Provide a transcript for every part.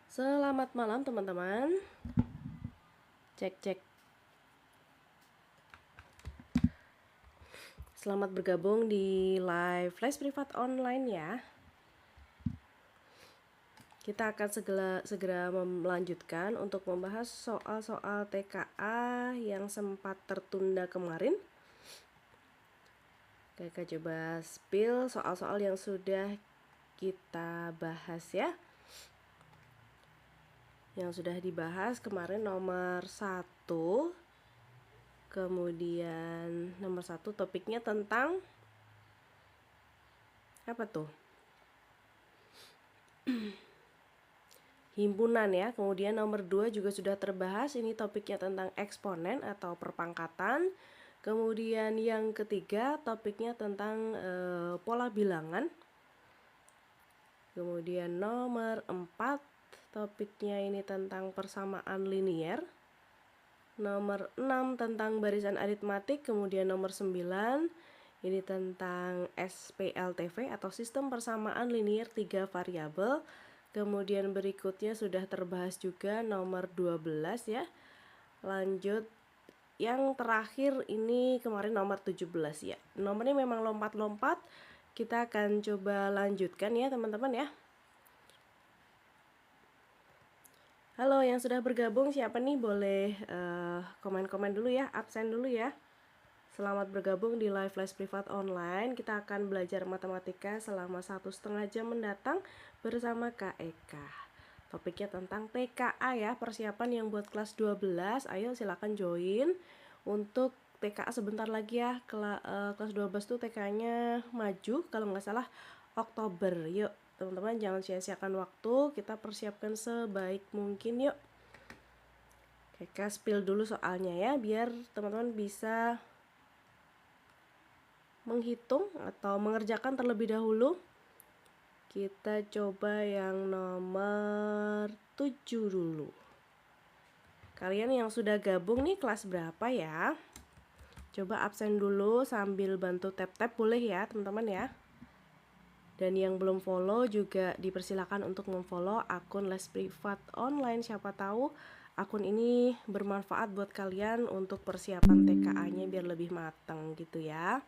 Selamat malam teman-teman. Cek. Selamat bergabung di live les privat online ya. Kita akan segera melanjutkan untuk membahas soal-soal TKA yang sempat tertunda kemarin. Kita coba spill soal-soal yang sudah kita bahas ya. Yang sudah dibahas kemarin nomor 1. Kemudian nomor 1 topiknya tentang apa tuh? Himpunan ya. Kemudian nomor 2 juga sudah terbahas, ini topiknya tentang eksponen atau perpangkatan. Kemudian yang ketiga topiknya tentang pola bilangan. Kemudian nomor 4 topiknya ini tentang persamaan linier. Nomor 6 tentang barisan aritmatik. Kemudian nomor 9 ini tentang SPLTV atau sistem persamaan linier 3 variabel. Kemudian berikutnya sudah terbahas juga nomor 12 ya. Lanjut yang terakhir ini kemarin nomor 17 ya. Nomornya memang lompat-lompat. Kita akan coba lanjutkan ya teman-teman ya. Halo yang sudah bergabung, siapa nih? Boleh komen-komen dulu ya, absen dulu ya. Selamat bergabung di live les privat online. Kita akan belajar matematika selama 1,5 jam mendatang bersama Kak Eka. Topiknya tentang TKA ya, persiapan yang buat kelas 12. Ayo silakan join. Untuk TKA sebentar lagi ya, kelas 12 tuh TKA-nya maju kalau nggak salah Oktober. Yuk teman-teman jangan sia-siakan waktu, kita persiapkan sebaik mungkin yuk. Eka spill dulu soalnya ya, biar teman-teman bisa menghitung atau mengerjakan terlebih dahulu. Kita coba yang nomor 7 dulu. Kalian yang sudah gabung nih kelas berapa ya? Coba absen dulu sambil bantu tap-tap boleh ya teman-teman ya. Dan yang belum follow juga dipersilakan untuk memfollow akun les privat online. Siapa tahu akun ini bermanfaat buat kalian untuk persiapan TKA-nya biar lebih matang gitu ya.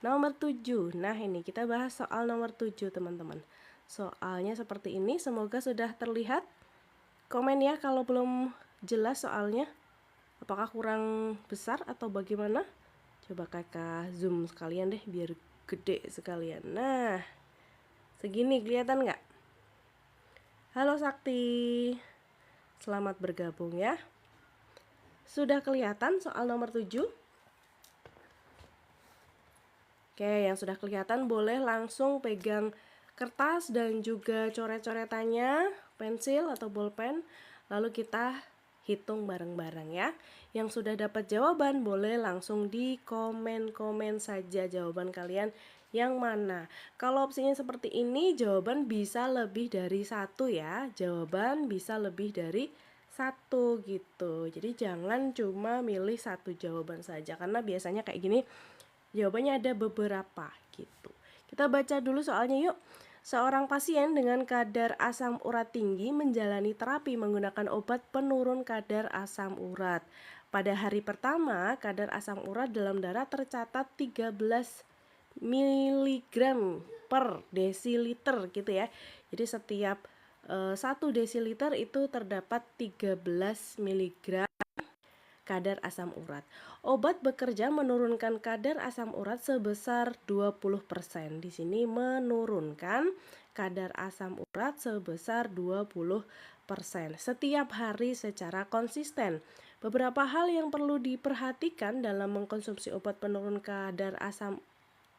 Nomor 7. Nah ini kita bahas soal nomor 7 teman-teman. Soalnya seperti ini, semoga sudah terlihat. Komen ya kalau belum jelas soalnya. Apakah kurang besar atau bagaimana? Coba kakak zoom sekalian deh biar gede sekalian. Nah, segini kelihatan nggak? Halo Sakti. Selamat bergabung ya. Sudah kelihatan soal nomor 7? Oke, yang sudah kelihatan boleh langsung pegang kertas dan juga coret-coretannya, pensil atau bolpen. Lalu kita hitung bareng-bareng ya. Yang sudah dapat jawaban boleh langsung di komen-komen saja jawaban kalian yang mana. Kalau opsinya seperti ini, jawaban bisa lebih dari 1 ya. Jawaban bisa lebih dari 1 gitu. Jadi jangan cuma milih 1 jawaban saja, karena biasanya kayak gini jawabannya ada beberapa gitu. Kita baca dulu soalnya yuk. Seorang pasien dengan kadar asam urat tinggi menjalani terapi menggunakan obat penurun kadar asam urat. Pada hari pertama, kadar asam urat dalam darah tercatat 13 mg per desiliter gitu ya. Jadi setiap 1 desiliter itu terdapat 13 mg kadar asam urat. Obat bekerja menurunkan kadar asam urat sebesar 20%. Di sini menurunkan kadar asam urat sebesar 20% setiap hari secara konsisten. Beberapa hal yang perlu diperhatikan dalam mengkonsumsi obat penurun kadar asam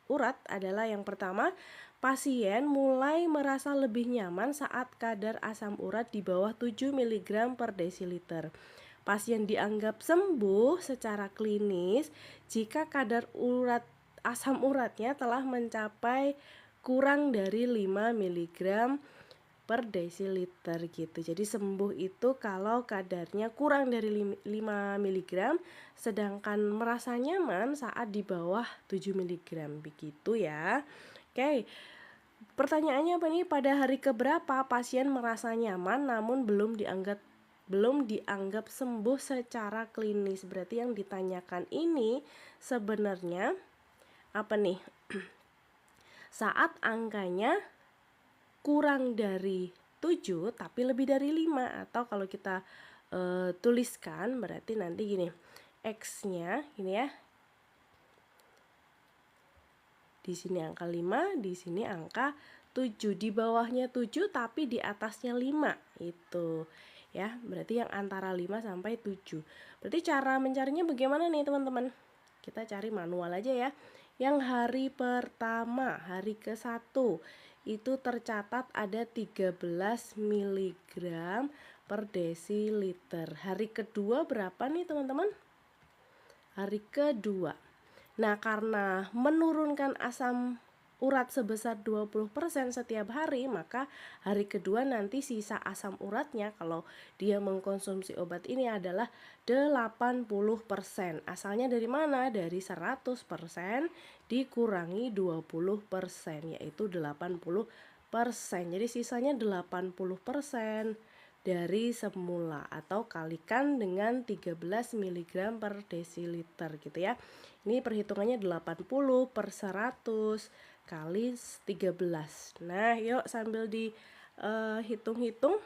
urat adalah yang pertama, pasien mulai merasa lebih nyaman saat kadar asam urat di bawah 7 mg per desiliter. Pasien dianggap sembuh secara klinis jika kadar asam uratnya telah mencapai kurang dari 5 mg per desiliter gitu. Jadi sembuh itu kalau kadarnya kurang dari 5 mg, sedangkan merasa nyaman saat di bawah 7 mg begitu ya. Oke. Pertanyaannya apa nih? Pada hari keberapa pasien merasa nyaman namun belum dianggap sembuh secara klinis? Berarti yang ditanyakan ini sebenarnya apa nih? Saat angkanya kurang dari 7 tapi lebih dari 5, atau kalau kita tuliskan berarti nanti gini, X-nya ini ya. Di sini angka 5, di sini angka 7. Di bawahnya 7 tapi di atasnya 5. Itu ya, berarti yang antara 5 sampai 7. Berarti cara mencarinya bagaimana nih teman-teman? Kita cari manual aja ya. Yang hari pertama, hari ke-1 itu tercatat ada 13 mg per desiliter. Hari kedua berapa nih teman-teman? Hari kedua. Nah, karena menurunkan asam urat sebesar 20% setiap hari, maka hari kedua nanti sisa asam uratnya kalau dia mengkonsumsi obat ini adalah 80%. Asalnya dari mana? Dari 100% dikurangi 20%, yaitu 80%. Jadi sisanya 80% dari semula, atau kalikan dengan 13 mg per desiliter gitu ya. Ini perhitungannya 80 per 100 kali 13. Nah, yuk sambil dihitung-hitung.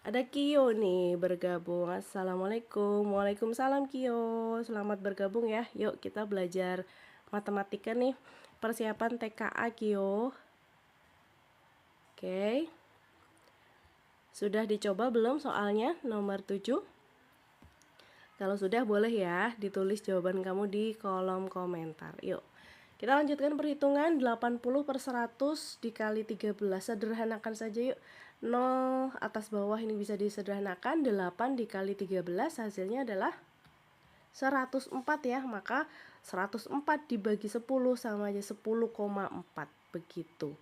Ada Kio nih bergabung. Assalamualaikum. Waalaikumsalam Kio. Selamat bergabung ya. Yuk kita belajar matematika nih. Persiapan TKA Kio. Oke. Sudah dicoba belum soalnya nomor 7? Kalau sudah boleh ya ditulis jawaban kamu di kolom komentar. Yuk kita lanjutkan perhitungan. 80 per 100 dikali 13. Sederhanakan saja yuk. 0 atas bawah ini bisa disederhanakan. 8 dikali 13 hasilnya adalah 104 ya. Maka 104 dibagi 10 sama aja 10,4 begitu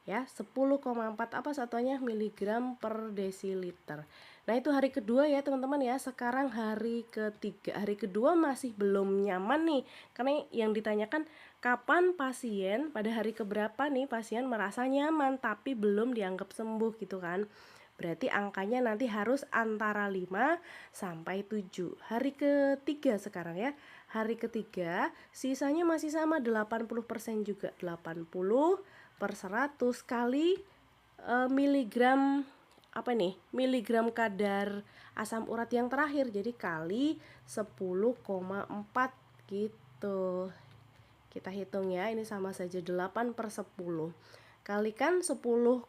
ya. 10,4 apa satuannya? Miligram per desiliter. Nah, itu hari kedua ya teman-teman ya. Sekarang hari ketiga. Hari kedua masih belum nyaman nih, karena yang ditanyakan kapan pasien, pada hari keberapa nih pasien merasa nyaman tapi belum dianggap sembuh gitu kan. Berarti angkanya nanti harus antara 5 sampai 7. Hari ketiga sekarang ya. Hari ketiga sisanya masih sama 80% juga. 80 per 100 kali miligram apa nih? Miligram kadar asam urat yang terakhir. Jadi kali 10,4 gitu. Kita hitung ya, ini sama saja 8 per 10. Kalikan 10,4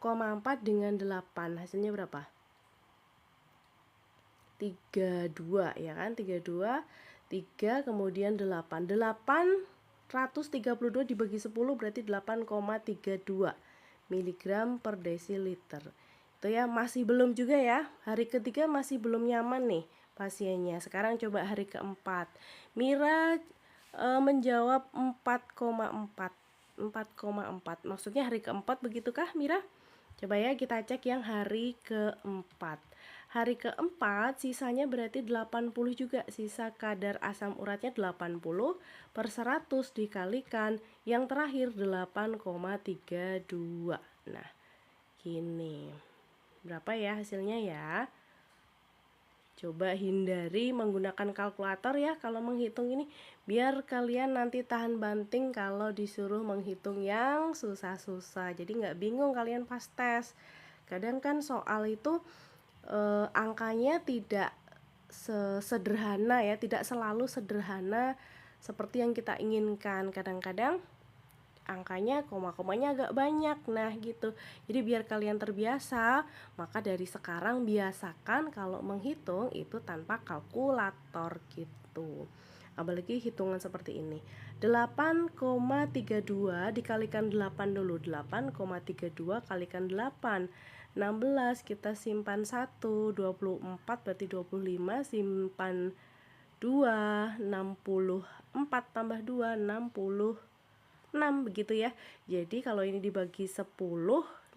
dengan 8. Hasilnya berapa? 32 ya kan? 32, 3 kemudian 8. 832 dibagi 10 berarti 8,32 miligram per desiliter. Itu ya, masih belum juga ya. Hari ketiga masih belum nyaman nih pasiennya. Sekarang coba hari keempat. Mira menjawab 4,4. 4,4. Maksudnya hari keempat begitukah Mira? Coba ya kita cek yang hari keempat. Hari keempat sisanya berarti 80 juga. Sisa kadar asam uratnya 80 per 100 dikalikan yang terakhir 8,32. Nah, gini. Berapa ya hasilnya ya? Coba hindari menggunakan kalkulator ya kalau menghitung ini, biar kalian nanti tahan banting kalau disuruh menghitung yang susah-susah. Jadi nggak bingung kalian pas tes. Kadang kan soal itu angkanya tidak sederhana ya, tidak selalu sederhana seperti yang kita inginkan. Kadang-kadang angkanya koma-komanya agak banyak. Nah gitu. Jadi biar kalian terbiasa, maka dari sekarang biasakan kalau menghitung itu tanpa kalkulator gitu. Apalagi hitungan seperti ini. 8,32 dikalikan 8 dulu. 8,32 kalikan 8. 16 kita simpan 1, 24 berarti 25, simpan 2, 64 tambah 2, 66 begitu ya. Jadi kalau ini dibagi 10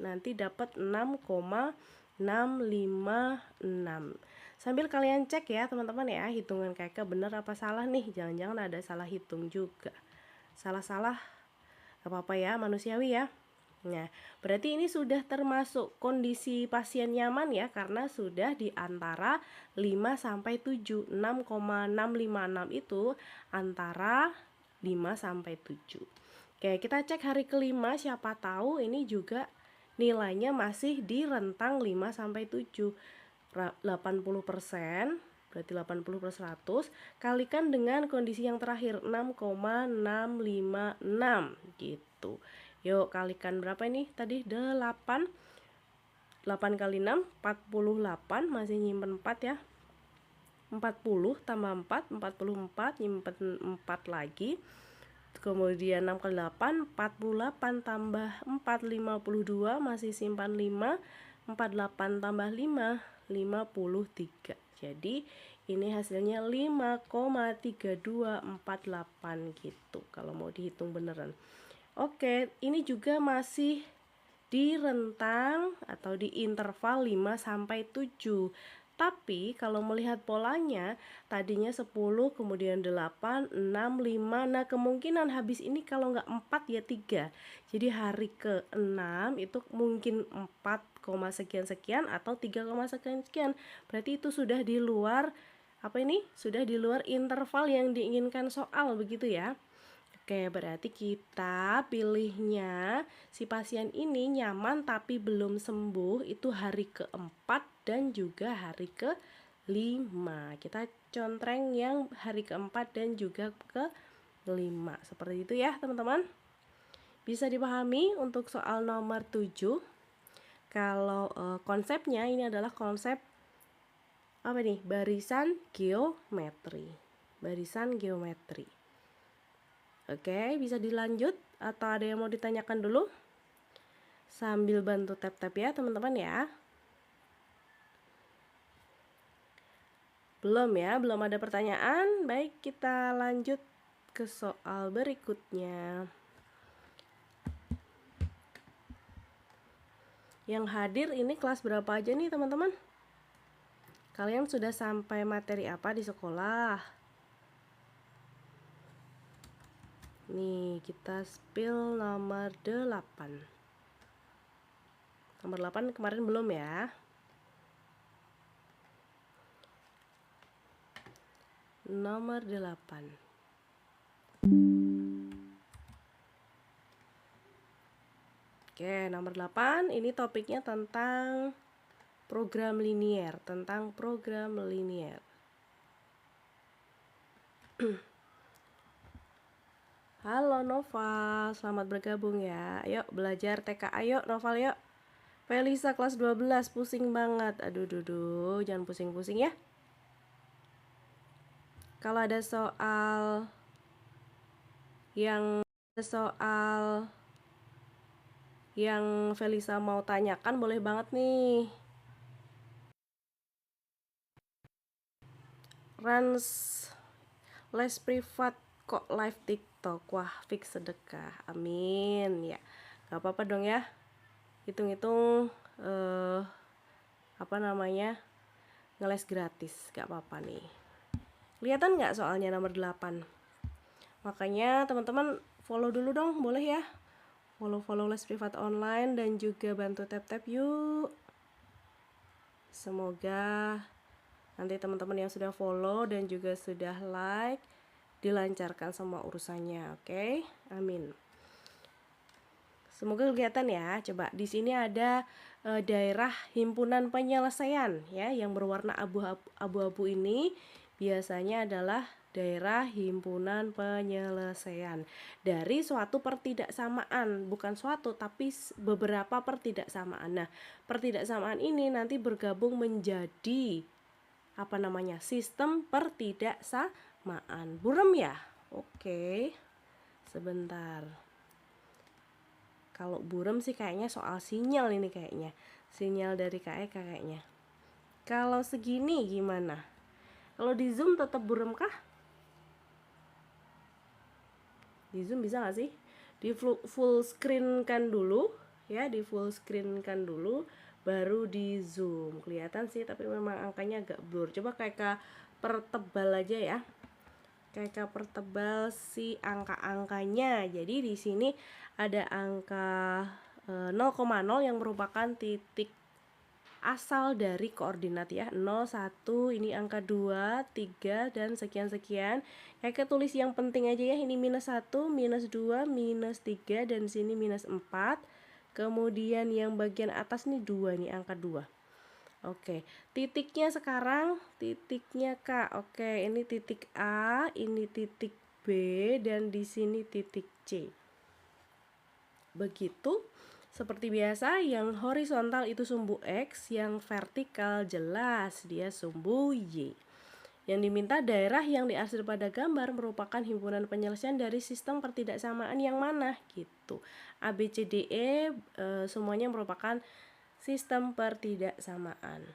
nanti dapat 6,656. Sambil kalian cek ya teman-teman ya, hitungan kakak bener apa salah nih. Jangan-jangan ada salah hitung juga. Salah-salah Gak apa-apa ya, manusiawi ya. Nah, berarti ini sudah termasuk kondisi pasien nyaman ya, karena sudah di antara 5 sampai 7. 6,656 itu antara 5 sampai 7. Oke, kita cek hari kelima, siapa tahu ini juga nilainya masih di rentang 5 sampai 7. 80%, berarti 80 per 100, kalikan dengan kondisi yang terakhir 6,656 gitu. Yuk kalikan berapa ini tadi? 8 kali 6 48, masih nyimpen 4 ya. 40 tambah 4 44, nyimpen 4 lagi. Kemudian 6 kali 8 48 tambah 4 52, masih simpan 5. 48 tambah 5 53. Jadi ini hasilnya 5,3248 gitu kalau mau dihitung beneran. Oke, ini juga masih di rentang atau di interval 5 sampai 7. Tapi kalau melihat polanya tadinya 10, kemudian 8, 6, 5. Nah, kemungkinan habis ini kalau nggak 4 ya 3. Jadi hari ke-6 itu mungkin 4, sekian-sekian atau 3, sekian-sekian. Berarti itu sudah di luar apa ini? Sudah di luar interval yang diinginkan soal begitu ya. Oke, berarti kita pilihnya si pasien ini nyaman tapi belum sembuh itu hari keempat dan juga hari ke-5. Kita contreng yang hari keempat dan juga ke-5. Seperti itu ya teman-teman. Bisa dipahami untuk soal nomor 7. Kalau konsepnya ini adalah konsep apa nih? Barisan geometri. Barisan geometri. Oke, bisa dilanjut atau ada yang mau ditanyakan dulu? Sambil bantu tap-tap ya teman-teman ya. Belum ya, belum ada pertanyaan. Baik, kita lanjut ke soal berikutnya. Yang hadir ini kelas berapa aja nih teman-teman? Kalian sudah sampai materi apa di sekolah? Nih, kita spill nomor 8. Nomor 8 kemarin belum ya. Nomor 8. Oke, nomor 8 ini topiknya tentang program linier, Halo Noval, selamat bergabung ya. Ayo belajar TK, ayo Noval yuk. Felisa kelas 12, pusing banget. Aduh, jangan pusing-pusing ya. Kalau ada soal yang Felisa mau tanyakan boleh banget nih. Rans les privat kok live TikTok. Wah, fix sedekah. Amin ya. Gak apa-apa dong ya. Hitung-hitung ngeles gratis. Gak apa-apa nih. Kelihatan nggak soalnya nomor 8? Makanya teman-teman follow dulu dong, boleh ya. Follow les privat online dan juga bantu tap-tap yuk. Semoga nanti teman-teman yang sudah follow dan juga sudah like dilancarkan semua urusannya, oke? Amin. Semoga kelihatan ya. Coba di sini ada daerah himpunan penyelesaian ya, yang berwarna abu-abu ini biasanya adalah daerah himpunan penyelesaian dari suatu pertidaksamaan, bukan suatu tapi beberapa pertidaksamaan. Nah, pertidaksamaan ini nanti bergabung menjadi sistem pertidaksamaan. Burem ya? Oke. Sebentar. Kalau burem sih kayaknya soal sinyal ini kayaknya. Sinyal dari KEK kayaknya. Kalau segini gimana? Kalau di Zoom tetap burem kah? Di Zoom bisa nggak sih? Di full screen kan dulu ya, di full screen kan dulu baru di Zoom. Kelihatan sih tapi memang angkanya agak blur. Coba KEK pertebal aja ya. Kakak pertebal si angka-angkanya. Jadi di sini ada angka 0,0 yang merupakan titik asal dari koordinat ya. 0, 1, ini angka 2, 3 dan sekian-sekian. Kakak tulis yang penting aja ya. Ini minus 1, minus 2, minus 3 dan sini minus 4. Kemudian yang bagian atas nih 2 nih, angka 2. Oke, titiknya sekarang titiknya K. Oke, ini titik A, ini titik B, dan di sini titik C. Begitu, seperti biasa, yang horizontal itu sumbu X, yang vertikal jelas dia sumbu Y. Yang diminta daerah yang diarsir pada gambar merupakan himpunan penyelesaian dari sistem pertidaksamaan yang mana gitu. A, B, C, D, E semuanya merupakan sistem pertidaksamaan.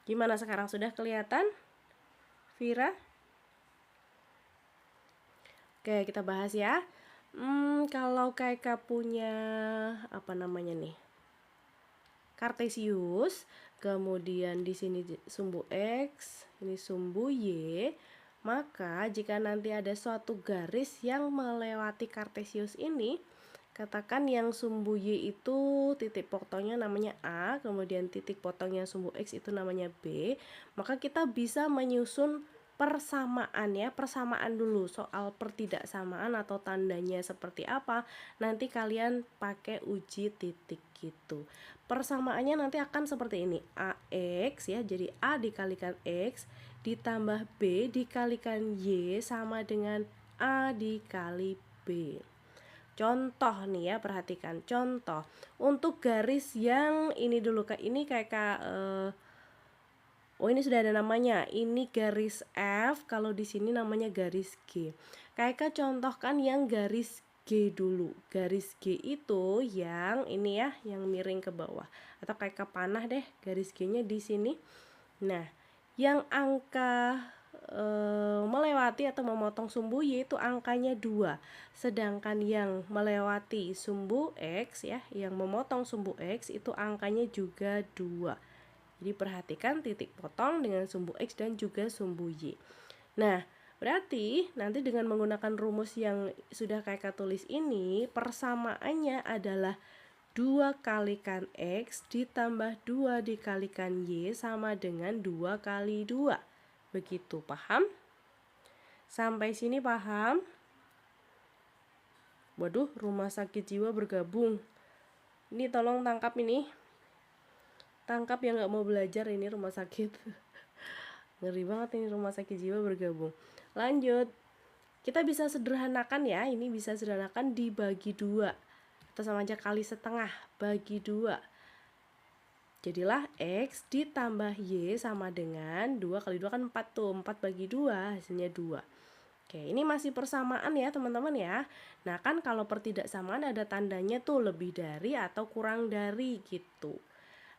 Gimana sekarang, sudah kelihatan, Vira? Oke, kita bahas ya. Kalau kakak punya apa namanya nih, kartesius, kemudian di sini sumbu X, ini sumbu Y, maka jika nanti ada suatu garis yang melewati kartesius ini, katakan yang sumbu Y itu titik potongnya namanya A, kemudian titik potongnya sumbu X itu namanya B, maka kita bisa menyusun persamaan ya, persamaan dulu. Soal pertidaksamaan atau tandanya seperti apa, nanti kalian pakai uji titik gitu. Persamaannya nanti akan seperti ini, AX ya, jadi A dikalikan X ditambah B dikalikan Y sama dengan A dikali B. Contoh nih ya, perhatikan contoh untuk garis yang ini dulu Kak, ini kayak oh ini sudah ada namanya, ini garis F, kalau di sini namanya garis G. Kakak contohkan yang garis G dulu. Garis G itu yang ini ya, yang miring ke bawah. Atau kakak panah deh garis G-nya di sini. Nah, yang angka melewati atau memotong sumbu Y itu angkanya 2. Sedangkan yang melewati sumbu X ya, yang memotong sumbu X itu angkanya juga 2. Jadi perhatikan titik potong dengan sumbu X dan juga sumbu Y. Nah, berarti nanti dengan menggunakan rumus yang sudah kakak tulis ini, persamaannya adalah 2 kalikan X ditambah 2 dikalikan Y sama dengan 2 kali 2. Begitu, paham? Sampai sini paham? Waduh, rumah sakit jiwa bergabung. Ini tolong tangkap ini. Tangkap yang gak mau belajar, ini rumah sakit. Ngeri banget ini rumah sakit jiwa bergabung. Lanjut. Kita bisa sederhanakan ya, ini bisa sederhanakan dibagi 2. Atau sama aja kali setengah, bagi 2. Jadilah X ditambah Y sama dengan 2 kali 2 kan 4 tuh. 4 bagi 2 hasilnya 2. Oke, ini masih persamaan ya teman-teman ya. Nah kan kalau pertidaksamaan ada tandanya tuh lebih dari atau kurang dari gitu.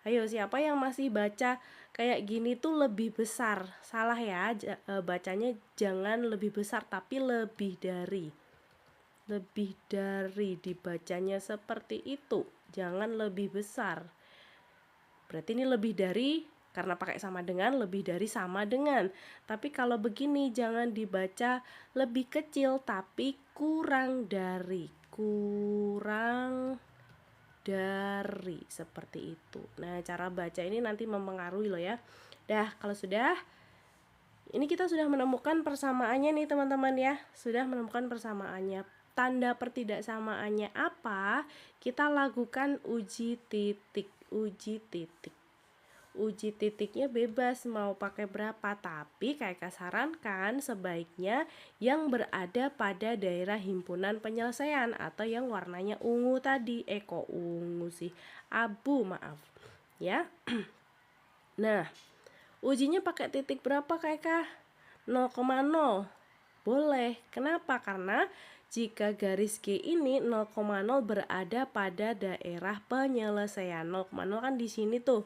Ayo, siapa yang masih baca kayak gini tuh lebih besar? Salah ya, bacanya jangan lebih besar tapi lebih dari. Lebih dari, dibacanya seperti itu. Jangan lebih besar. Berarti ini lebih dari, karena pakai sama dengan, lebih dari sama dengan. Tapi kalau begini jangan dibaca lebih kecil tapi kurang dari. Kurang dari, seperti itu. Nah, cara baca ini nanti mempengaruhi loh ya. Dah, kalau sudah, ini kita sudah menemukan persamaannya nih teman-teman ya. Sudah menemukan persamaannya. Tanda pertidaksamaannya apa? Kita lakukan uji titik. Uji titik. Uji titiknya bebas mau pakai berapa, tapi kayak sarankan sebaiknya yang berada pada daerah himpunan penyelesaian atau yang warnanya ungu tadi. Kok ungu sih, abu, maaf ya. Nah, ujinya pakai titik berapa kakak? 0,0 boleh. Kenapa? Karena jika garis G ini 0,0 berada pada daerah penyelesaian. 0,0 kan di sini tuh,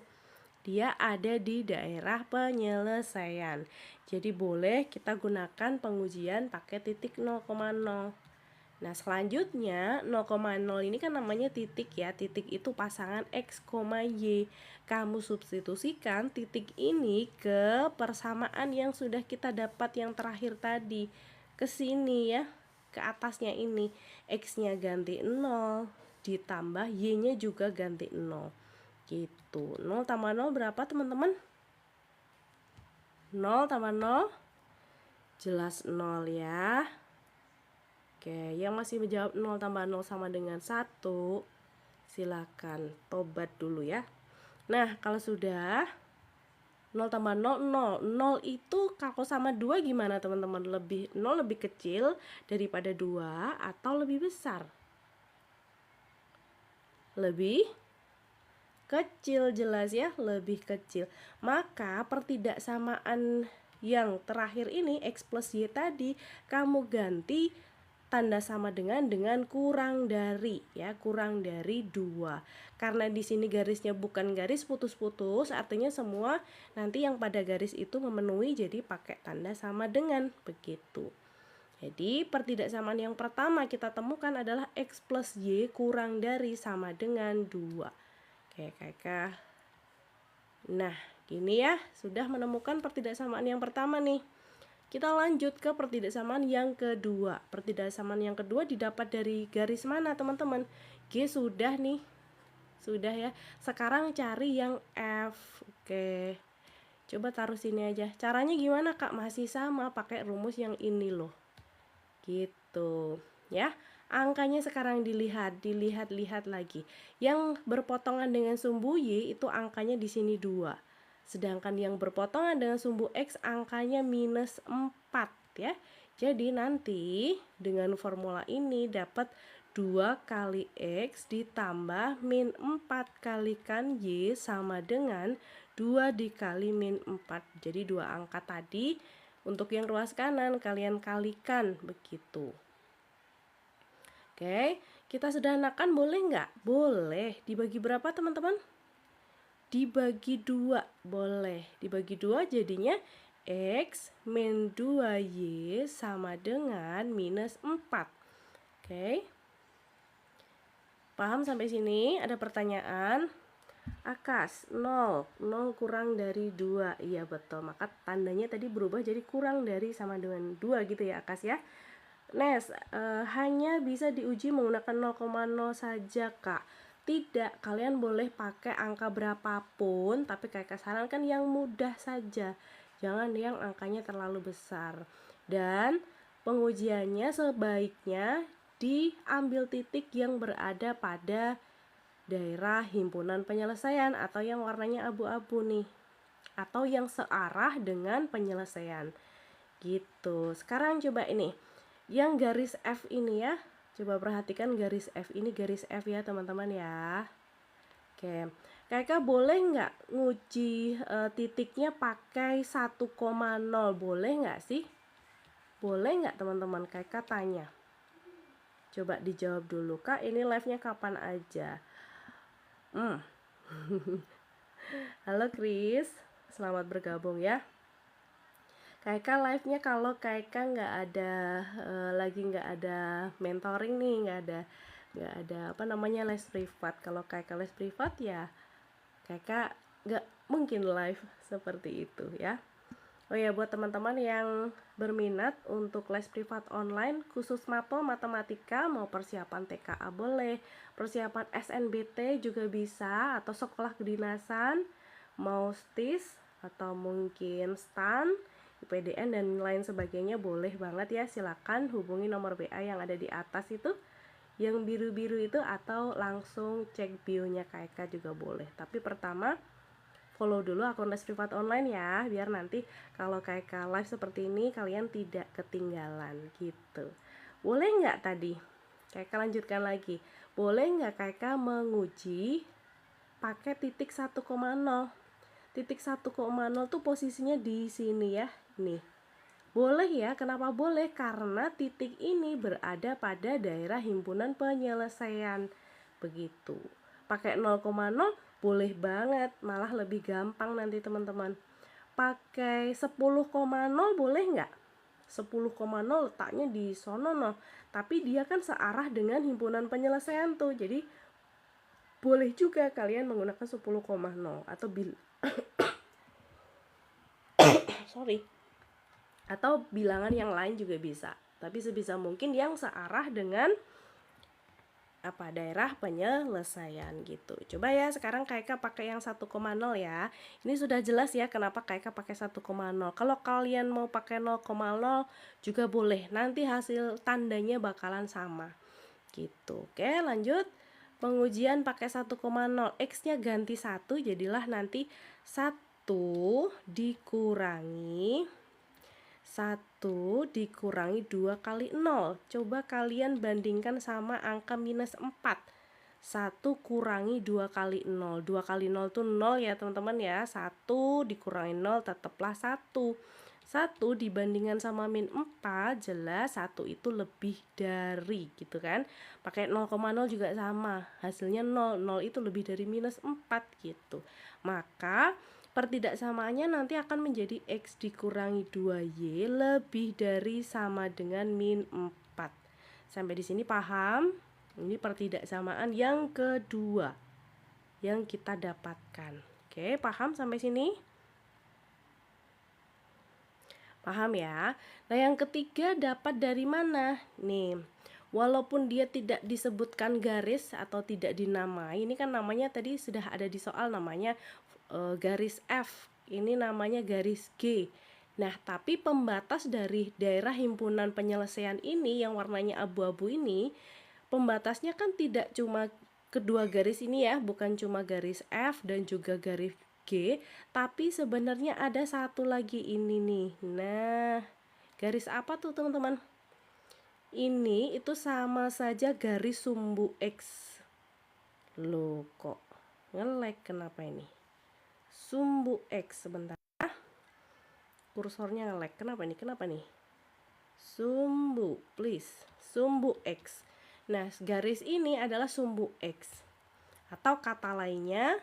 dia ada di daerah penyelesaian. Jadi boleh kita gunakan pengujian pakai titik 0,0. Nah, selanjutnya 0,0 ini kan namanya titik ya. Titik itu pasangan X, Y. Kamu substitusikan titik ini ke persamaan yang sudah kita dapat yang terakhir tadi. Ke sini ya, ke atasnya ini. X-nya ganti 0, ditambah Y-nya juga ganti 0. Gitu. 0 tambah 0 berapa teman-teman? 0 tambah 0? Jelas 0 ya. Oke, yang masih menjawab 0 tambah 0 sama dengan 1, silakan tobat dulu ya. Nah, kalau sudah 0 tambah 0, 0. 0 itu kalau sama 2 gimana teman-teman? 0 lebih kecil daripada 2 atau lebih besar? Lebih kecil, jelas ya, lebih kecil. Maka pertidaksamaan yang terakhir ini X plus Y tadi kamu ganti tanda sama dengan kurang dari ya, kurang dari 2. Karena di sini garisnya bukan garis putus-putus, artinya semua nanti yang pada garis itu memenuhi, jadi pakai tanda sama dengan begitu. Jadi pertidaksamaan yang pertama kita temukan adalah X plus Y kurang dari sama dengan 2. Oke, kakak. Nah, gini ya, sudah menemukan pertidaksamaan yang pertama nih. Kita lanjut ke pertidaksamaan yang kedua. Pertidaksamaan yang kedua didapat dari garis mana, teman-teman? G sudah nih. Sudah ya. Sekarang cari yang F. Oke. Coba taruh sini aja. Caranya gimana, Kak? Masih sama, pakai rumus yang ini loh. Gitu. Ya. Angkanya sekarang dilihat lagi. Yang berpotongan dengan sumbu Y itu angkanya di sini 2. Sedangkan yang berpotongan dengan sumbu X angkanya minus 4 ya. Jadi nanti dengan formula ini dapat 2 kali X ditambah min 4 kalikan Y sama dengan 2 dikali min 4. Jadi 2 angka tadi untuk yang ruas kanan kalian kalikan begitu. Oke, kita sederhanakan boleh nggak? Boleh. Dibagi berapa teman-teman? Dibagi 2 boleh. Dibagi 2 jadinya X min 2Y sama dengan minus 4. Oke. Paham sampai sini? Ada pertanyaan? Akas 0. 0 kurang dari 2. Iya betul. Maka tandanya tadi berubah jadi kurang dari sama dengan 2 gitu ya Akas ya. Nes, hanya bisa diuji menggunakan 0,0 saja Kak. Tidak, kalian boleh pakai angka berapapun, tapi kakak sarankan yang mudah saja. Jangan yang angkanya terlalu besar. Dan pengujiannya sebaiknya diambil titik yang berada pada daerah himpunan penyelesaian atau yang warnanya abu-abu nih. Atau yang searah dengan penyelesaian. Gitu. Sekarang coba ini. Yang garis F ini ya, coba perhatikan garis F ini, garis F ya teman-teman ya. Oke, kakak boleh nggak nguji titiknya pakai 1,0? Boleh nggak sih? Boleh nggak teman-teman? Kakak tanya. Coba dijawab dulu, Kak ini live-nya kapan aja? Halo Chris, selamat bergabung ya. Kakak live-nya kalau kakak nggak ada lagi nggak ada mentoring nih, nggak ada apa namanya les privat. Kalau kakak les privat ya kakak nggak mungkin live seperti itu ya. Oh ya, buat teman-teman yang berminat untuk les privat online khusus mapel matematika, mau persiapan TKA boleh, persiapan SNBT juga bisa, atau sekolah kedinasan, mau STIS atau mungkin STAN, IPDN dan lain sebagainya boleh banget ya. Silakan hubungi nomor BA yang ada di atas itu, yang biru-biru itu, atau langsung cek bio-nya KK juga boleh. Tapi pertama follow dulu akun les privat online ya, biar nanti kalau KK live seperti ini kalian tidak ketinggalan gitu. Boleh nggak tadi? KK lanjutkan lagi. Boleh nggak KK menguji pakai titik 1,0? Titik 1,0 tuh posisinya di sini ya. Nih, boleh ya. Kenapa boleh? Karena titik ini berada pada daerah himpunan penyelesaian. Begitu. Pakai 0,0 boleh banget. Malah lebih gampang nanti teman-teman. Pakai 10,0 boleh nggak? 10,0 letaknya di sono no. Tapi dia kan searah dengan himpunan penyelesaian tuh. Jadi boleh juga kalian menggunakan 10,0 atau atau bilangan yang lain juga bisa. Tapi sebisa mungkin yang searah dengan daerah penyelesaian gitu. Coba ya sekarang KK pakai yang 1,0 ya. Ini sudah jelas ya kenapa KK pakai 1,0. Kalau kalian mau pakai 0,0 juga boleh. Nanti hasil tandanya bakalan sama. Gitu. Oke, lanjut. Pengujian pakai 1,0. X-nya ganti 1, jadilah nanti 1 dikurangi 2 kali 0. Coba kalian bandingkan sama angka minus 4. 1 kurangi 2 kali 0. 2 kali 0 itu 0 ya teman-teman ya. 1 dikurangi 0 tetaplah 1. 1 dibandingkan sama min 4, jelas 1 itu lebih dari gitu kan. Pakai 0,0 juga sama. Hasilnya 0. 0 itu lebih dari minus 4 gitu. Maka pertidaksamaannya nanti akan menjadi X dikurangi 2Y lebih dari sama dengan min 4. Sampai di sini paham? Ini pertidaksamaan yang kedua yang kita dapatkan. Oke, paham sampai sini? Paham ya? Nah, yang ketiga dapat dari mana? Nih, walaupun dia tidak disebutkan garis atau tidak dinamai, ini kan namanya tadi sudah ada di soal, namanya garis F. Ini namanya garis G. Nah, tapi pembatas dari daerah himpunan penyelesaian ini yang warnanya abu-abu ini, pembatasnya kan tidak cuma kedua garis ini ya, bukan cuma garis F dan juga garis G, tapi sebenarnya ada satu lagi ini nih. Nah, garis apa tuh teman-teman? Ini itu sama saja garis sumbu X. Loh, kok nge-lag kenapa ini? Sumbu X, sebentar. Kursornya nge-lag. Kenapa nih? Sumbu, please. Sumbu X. Nah, garis ini adalah sumbu X. Atau kata lainnya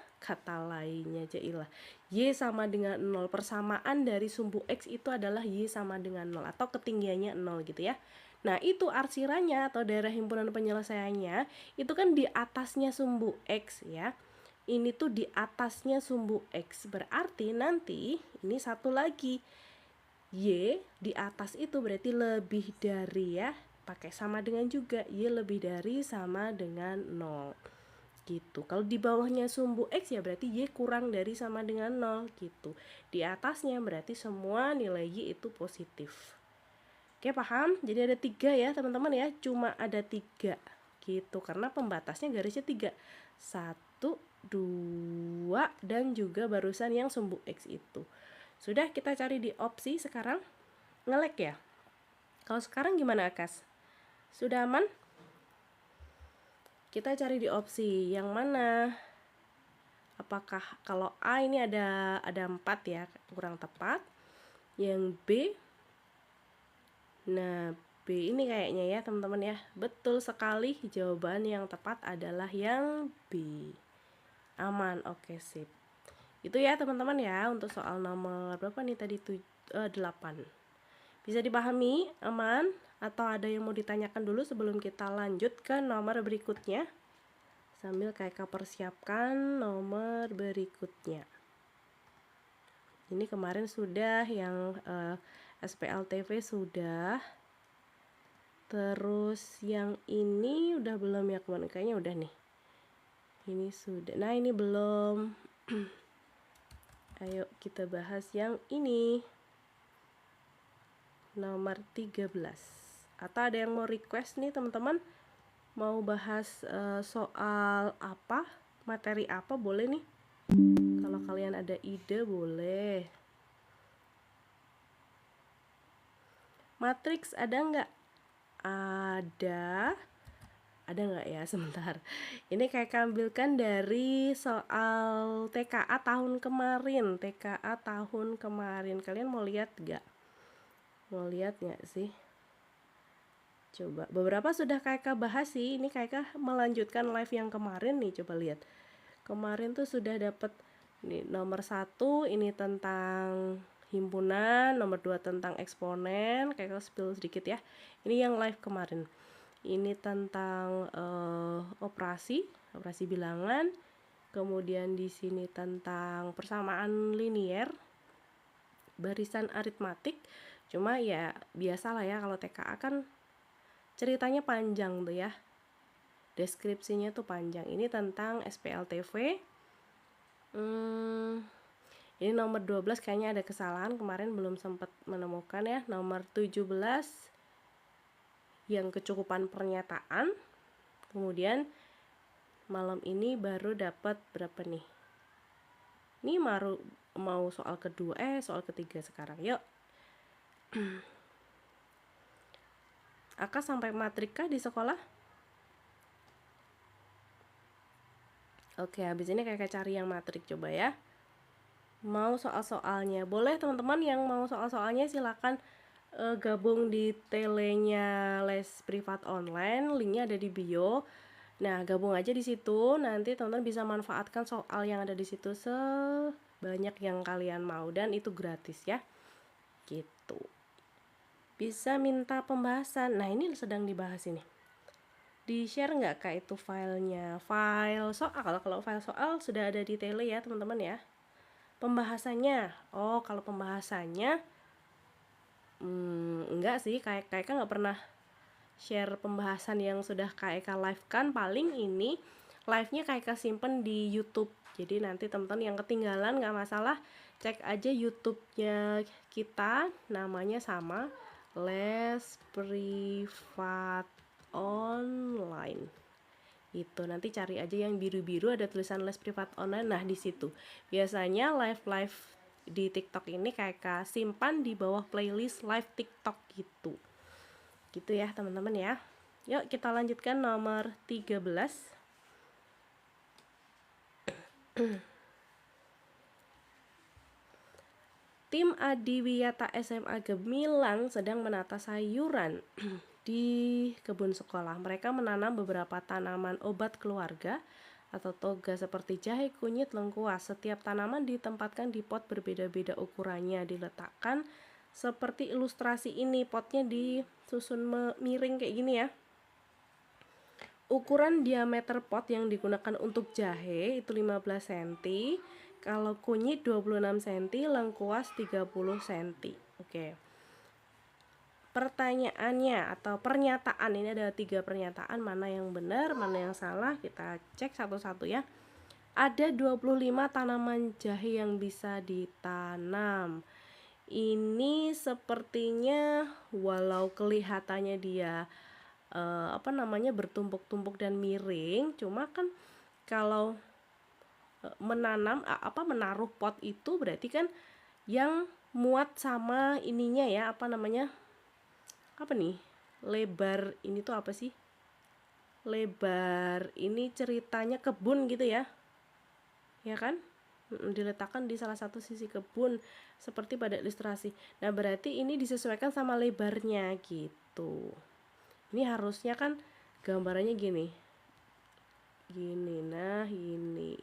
jailah, Y sama dengan 0. Persamaan dari sumbu X itu adalah Y sama dengan 0 atau ketinggiannya 0 gitu ya. Nah, itu arsiranya atau daerah himpunan penyelesaiannya itu kan di atasnya sumbu X ya. Ini tuh di atasnya sumbu X. Berarti nanti ini satu lagi, Y di atas itu berarti lebih dari ya. Pakai sama dengan juga, Y lebih dari sama dengan 0 gitu. Kalau di bawahnya sumbu X ya berarti Y kurang dari sama dengan 0 gitu. Di atasnya berarti semua nilai Y itu positif. Oke, paham? Jadi ada 3 ya teman-teman ya. Cuma ada 3 gitu. Karena pembatasnya garisnya 3. 1, 2, dan juga barusan yang sumbu X itu. Sudah, kita cari di opsi sekarang. Nge-lag ya? Kalau sekarang gimana Akas? Sudah aman? Kita cari di opsi yang mana? Apakah kalau A ini ada 4 ya, kurang tepat. Yang B, nah B ini kayaknya ya teman-teman ya. Betul sekali, jawaban yang tepat adalah yang B. Aman, oke sip. Itu ya teman-teman ya untuk soal nomor berapa nih tadi, 8. Bisa dipahami, aman? Atau ada yang mau ditanyakan dulu sebelum kita lanjut ke nomor berikutnya? Sambil kakak persiapkan nomor berikutnya. Ini kemarin sudah yang SPLTV sudah. Terus yang ini udah belum ya kemarin? Kayaknya udah nih. Ini sudah. Nah, ini belum. Ayo kita bahas yang ini. Nomor 13. Atau ada yang mau request nih teman-teman? Mau bahas soal apa, materi apa, boleh nih. Kalau kalian ada ide boleh. Matriks ada nggak? Ada nggak ya? Sebentar. Ini kayak ambilkan dari soal TKA tahun kemarin. Kalian mau lihat nggak? Mau lihat nggak sih? Coba, beberapa sudah kakak bahas sih. Ini kakak melanjutkan live yang kemarin nih, coba lihat. Kemarin tuh sudah dapat nih nomor 1 ini tentang himpunan, nomor 2 tentang eksponen, kayak spill sedikit ya. Ini yang live kemarin. Ini tentang operasi bilangan. Kemudian di sini tentang persamaan linier, barisan aritmatik. Cuma ya biasalah ya, kalau TKA kan ceritanya panjang tuh ya. Deskripsinya tuh panjang. Ini tentang SPLTV. Ini nomor 12 kayaknya ada kesalahan, kemarin belum sempat menemukan ya. Nomor 17 yang kecukupan pernyataan. Kemudian malam ini baru dapat berapa nih? Ini mau soal kedua, soal ketiga sekarang. Yuk. Aka sampai matrika di sekolah? Oke, habis ini kakak cari yang matrik coba ya. Mau soal-soalnya, boleh teman-teman yang mau soal-soalnya silakan gabung di telenya les privat online, linknya ada di bio. Nah, gabung aja di situ, nanti teman-teman bisa manfaatkan soal yang ada di situ sebanyak yang kalian mau, dan itu gratis ya. Gitu. Bisa minta pembahasan. Nah, ini sedang dibahas ini. Di-share nggak Kak itu filenya? File soal, kalau file soal sudah ada di tele ya teman-teman ya. Pembahasannya, kalau pembahasannya enggak sih, kayak kan nggak pernah share pembahasan yang sudah Kak Eka live kan. Paling ini live-nya Kak Eka simpen di YouTube. Jadi nanti teman-teman yang ketinggalan nggak masalah, cek aja YouTube-nya kita, namanya sama, Les Privat Online. Itu nanti cari aja yang biru-biru ada tulisan les privat online. Nah, di situ biasanya live di TikTok ini kayak simpan di bawah playlist live TikTok gitu ya teman-teman ya. Yuk kita lanjutkan nomor 13. Tim Adiwiyata SMA Gemilang sedang menata sayuran di kebun sekolah. Mereka menanam beberapa tanaman obat keluarga atau toga seperti jahe, kunyit, lengkuas. Setiap tanaman ditempatkan di pot berbeda-beda ukurannya, diletakkan seperti ilustrasi ini. Potnya disusun miring kayak gini ya. Ukuran diameter pot yang digunakan untuk jahe itu 15 cm, kalau kunyit 26 cm, lengkuas 30 cm. Oke. Pertanyaannya atau pernyataan, ini ada 3 pernyataan, mana yang benar, mana yang salah, kita cek satu-satu ya. Ada 25 tanaman jahe yang bisa ditanam. Ini sepertinya walau kelihatannya dia bertumpuk-tumpuk dan miring, cuma kan kalau menaruh pot itu berarti kan yang muat sama ininya ya, lebar ini tuh apa sih? Lebar ini ceritanya kebun gitu ya. Ya kan? Diletakkan di salah satu sisi kebun seperti pada ilustrasi. Nah, berarti ini disesuaikan sama lebarnya gitu. Ini harusnya kan gambarannya gini. Nah ini.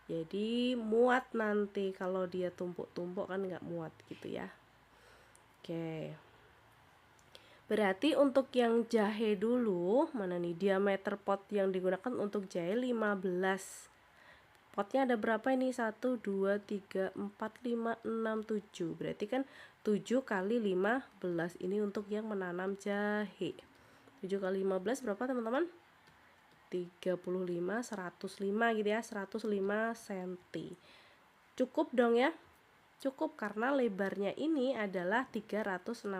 Jadi muat nanti, kalau dia tumpuk-tumpuk kan nggak muat gitu ya. Oke. Berarti untuk yang jahe dulu, mana nih diameter pot yang digunakan untuk jahe 15. Potnya ada berapa ini? 1, 2, 3, 4, 5, 6, 7. Berarti kan 7 kali 15 ini untuk yang menanam jahe. 7 kali 15 berapa teman-teman? 35, 105 gitu ya, 105 cm. Cukup dong ya? Cukup karena lebarnya ini adalah 360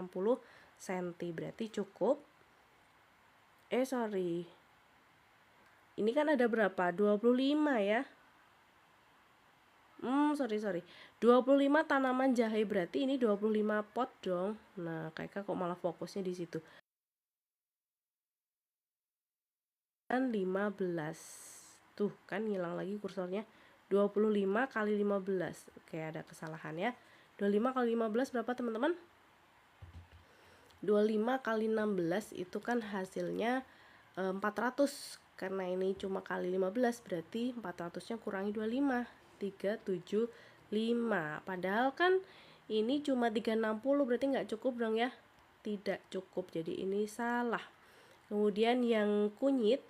cm, berarti cukup. Ini kan ada berapa? 25 ya. Sorry. 25 tanaman jahe, berarti ini 25 pot dong. Nah, kok malah fokusnya di situ. Dan 15. Tuh, kan hilang lagi kursornya. 25 kali 15. Oke, ada kesalahan ya. 25 kali 15 berapa teman-teman? 25 kali 16 itu kan hasilnya 400. Karena ini cuma kali 15, berarti 400-nya kurangi 25. 373. 5. Padahal kan ini cuma 360, berarti nggak cukup dong ya. Tidak cukup, jadi ini salah. Kemudian yang kunyit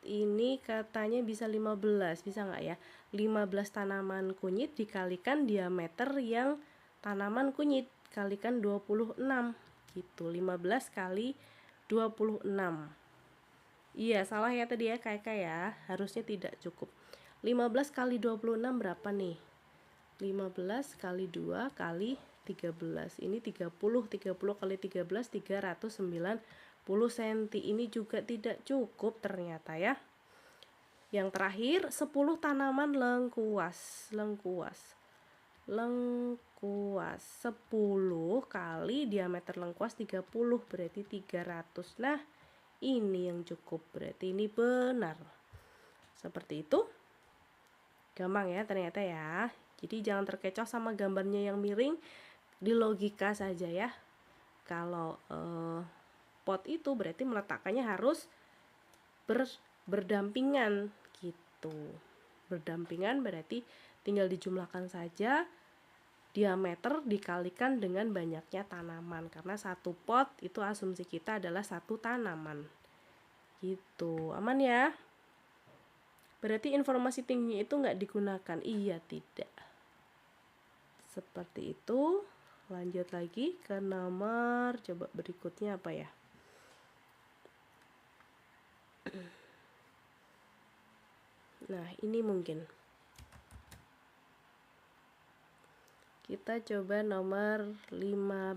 ini katanya bisa 15, bisa nggak ya? 15 tanaman kunyit dikalikan diameter yang tanaman kunyit, kalikan 26 gitu. 15 kali 26. Iya, salah ya tadi ya kakak ya, harusnya tidak cukup. 15 kali 26 berapa nih? 15 kali 2 kali 13, ini 30 kali 13 390 cm. Ini juga tidak cukup ternyata ya. Yang terakhir 10 tanaman lengkuas 10 kali diameter lengkuas 30, berarti 300. Nah ini yang cukup, berarti ini benar. Seperti itu. Gampang ya ternyata ya. Jadi jangan terkecoh sama gambarnya yang miring, di logika saja ya. Kalau pot itu berarti meletakkannya harus berdampingan gitu. Berdampingan berarti tinggal dijumlahkan saja diameter dikalikan dengan banyaknya tanaman, karena satu pot itu asumsi kita adalah satu tanaman gitu. Aman ya? Berarti informasi tinggi itu nggak digunakan? Iya, tidak. Seperti itu. Lanjut lagi ke nomor, coba berikutnya apa ya? Nah ini mungkin kita coba nomor 15.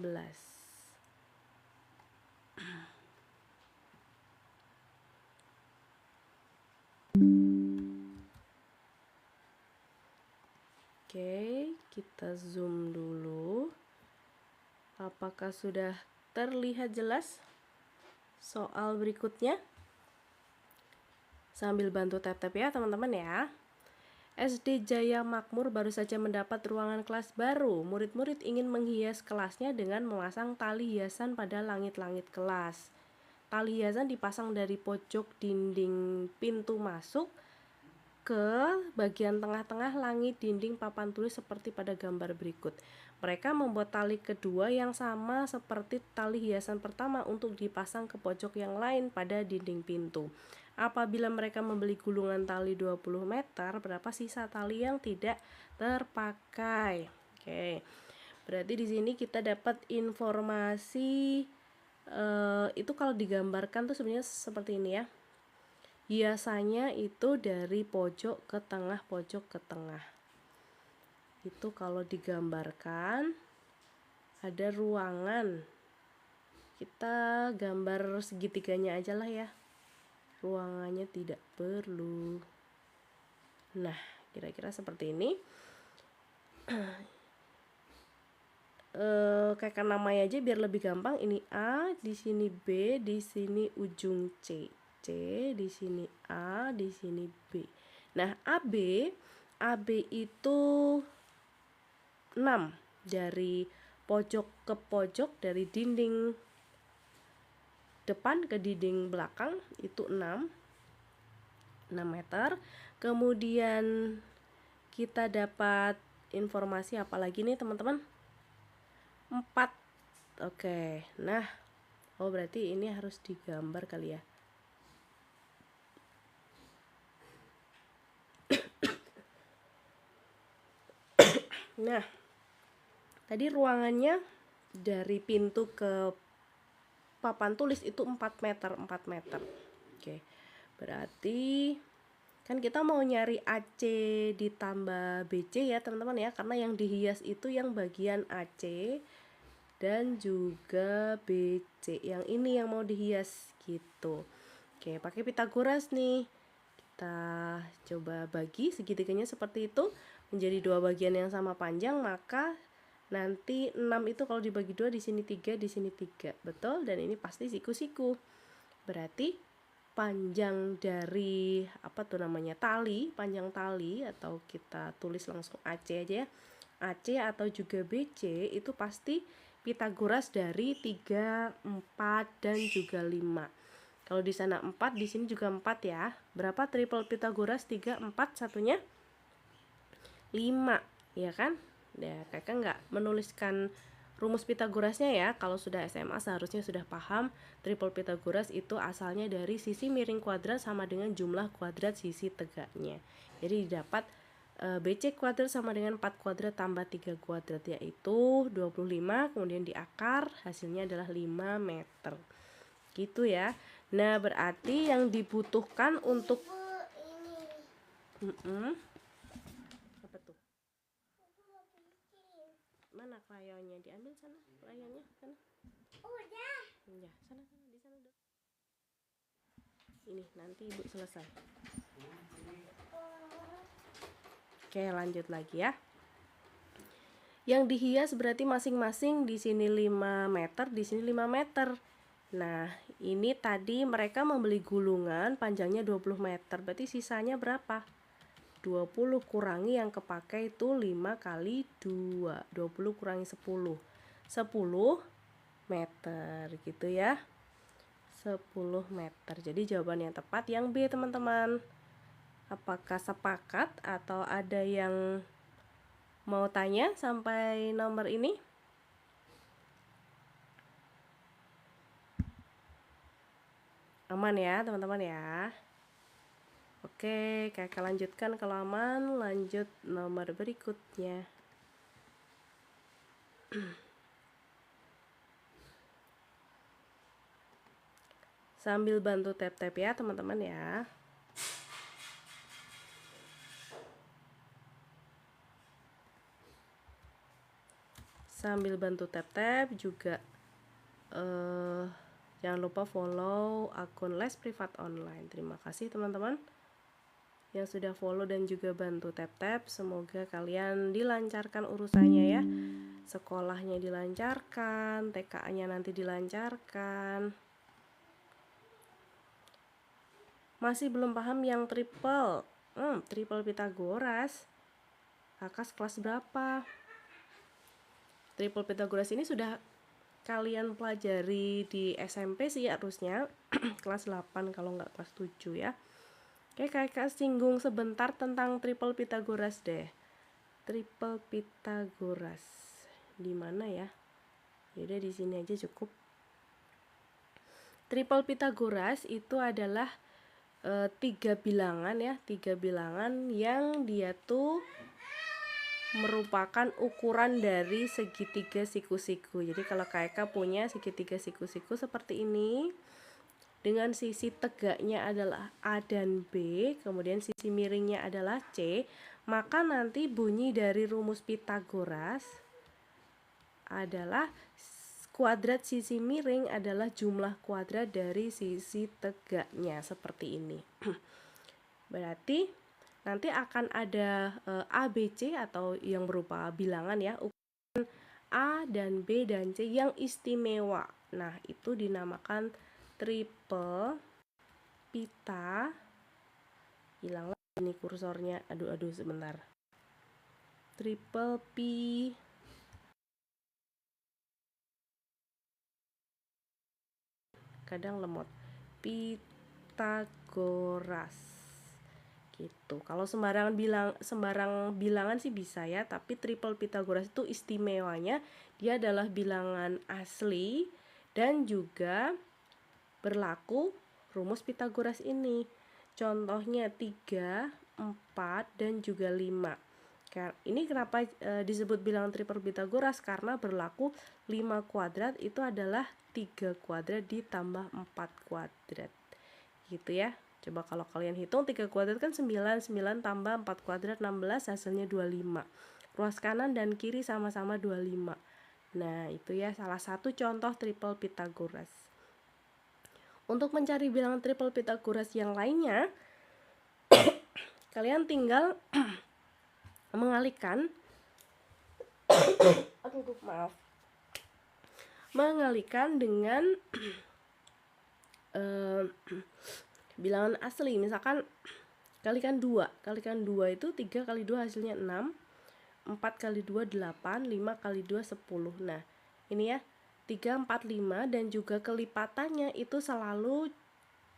Oke, kita zoom dulu. Apakah sudah terlihat jelas soal berikutnya? Sambil bantu tap-tap ya teman-teman ya. SD Jaya Makmur baru saja mendapat ruangan kelas baru. Murid-murid ingin menghias kelasnya dengan memasang tali hiasan pada langit-langit kelas. Tali hiasan dipasang dari pojok dinding pintu masuk ke bagian tengah-tengah langit dinding papan tulis seperti pada gambar berikut. Mereka membuat tali kedua yang sama seperti tali hiasan pertama untuk dipasang ke pojok yang lain pada dinding pintu. Apabila mereka membeli gulungan tali 20 meter, berapa sisa tali yang tidak terpakai? Oke. Berarti di sini kita dapat informasi itu kalau digambarkan tuh sebenarnya seperti ini ya. Hiasannya itu dari pojok ke tengah, pojok ke tengah. Itu kalau digambarkan ada ruangan. Kita gambar segitiganya aja lah ya. Ruangannya tidak perlu. Nah, kira-kira seperti ini. Kayak namanya aja biar lebih gampang. Ini A, di sini B, di sini ujung C. Di sini A, di sini B. Nah, AB itu 6 dari pojok ke pojok, dari dinding depan ke dinding belakang itu 6 meter. Kemudian kita dapat informasi apa lagi nih teman-teman? 4. Oke. Nah, berarti ini harus digambar kali ya. Nah, tadi ruangannya dari pintu ke papan tulis itu 4 meter. Oke. Berarti kan kita mau nyari AC ditambah BC ya teman-teman ya, karena yang dihias itu yang bagian AC dan juga BC. Yang ini yang mau dihias gitu. Oke, pakai Pitagoras nih. Kita coba bagi segitiganya seperti itu menjadi dua bagian yang sama panjang, maka nanti 6 itu kalau dibagi 2 di sini 3, di sini 3. Betul? Dan ini pasti siku-siku. Berarti panjang dari apa tuh namanya? Panjang tali, atau kita tulis langsung AC aja ya. AC atau juga BC itu pasti Pitagoras dari 3, 4 dan juga 5. Kalau di sana 4, di sini juga 4 ya. Berapa triple Pitagoras? 3, 4, satunya 5, ya kan? Ya, kakak nggak menuliskan rumus Pitagorasnya ya. Kalau sudah SMA seharusnya sudah paham triple Pitagoras itu asalnya dari sisi miring kuadrat sama dengan jumlah kuadrat sisi tegaknya. Jadi didapat BC kuadrat sama dengan 4 kuadrat tambah 3 kuadrat, yaitu 25, kemudian di akar hasilnya adalah 5 meter. Gitu ya. Nah, berarti yang dibutuhkan untuk apa tuh? Mana krayonnya? Diambil sana, krayonnya sana. Udah. Ya, sana di sana dulu. Ini nanti Ibu selesai. Oke, lanjut lagi ya. Yang dihias berarti masing-masing di sini 5 meter, di sini 5 meter. Nah, ini tadi mereka membeli gulungan panjangnya 20 meter. Berarti sisanya berapa? 20 kurangi yang kepakai itu 5 kali 2. 20 kurangi 10. 10 meter gitu ya. 10 meter. Jadi jawaban yang tepat yang B, teman-teman. Apakah sepakat atau ada yang mau tanya sampai nomor ini? Aman ya, teman-teman ya. Oke, kakak lanjutkan kalau aman, lanjut nomor berikutnya. Sambil bantu tap-tap ya, teman-teman ya. Sambil bantu tap-tap juga jangan lupa follow akun les privat online. Terima kasih teman-teman yang sudah follow dan juga bantu tap-tap. Semoga kalian dilancarkan urusannya ya. Sekolahnya dilancarkan, TKA-nya nanti dilancarkan. Masih belum paham yang triple? Triple Pitagoras. Kakak kelas berapa? Triple Pitagoras ini sudah kalian pelajari di SMP sih harusnya. Kelas 8 kalau nggak kelas 7 ya. Oke, kakak singgung sebentar tentang triple Pitagoras deh. Triple Pitagoras di mana ya? Yaudah di sini aja cukup. Triple Pitagoras itu adalah 3 bilangan ya, 3 bilangan yang dia tuh merupakan ukuran dari segitiga siku-siku. Jadi kalau kakak punya segitiga siku-siku seperti ini, dengan sisi tegaknya adalah A dan B, kemudian sisi miringnya adalah C, maka nanti bunyi dari rumus Pitagoras adalah kuadrat sisi miring adalah jumlah kuadrat dari sisi tegaknya, seperti ini. Berarti nanti akan ada A, B, C atau yang berupa bilangan ya, ukuran A dan B dan C yang istimewa. Nah, itu dinamakan triple pita. Hilang lagi nih kursornya. Aduh sebentar. Triple P kadang lemot. Pitagoras. Gitu. Kalau sembarang bilangan sih bisa ya, tapi triple Pitagoras itu istimewanya dia adalah bilangan asli dan juga berlaku rumus Pitagoras ini. Contohnya 3, 4 dan juga 5. Ini kenapa disebut bilangan triple Pitagoras? Karena berlaku 5 kuadrat itu adalah 3 kuadrat ditambah 4 kuadrat. Gitu ya. Coba kalau kalian hitung 3 kuadrat kan 9, 9 tambah 4 kuadrat 16, hasilnya 25. Ruas kanan dan kiri sama-sama 25. Nah, itu ya salah satu contoh triple Pitagoras. Untuk mencari bilangan triple Pitagoras yang lainnya, kalian tinggal mengalihkan mengalihkan dengan bilangan asli. Misalkan kalikan 2 itu 3 kali 2 hasilnya 6, 4 kali 2 8, 5 kali 2 10. Nah ini ya 3, 4, 5 dan juga kelipatannya itu selalu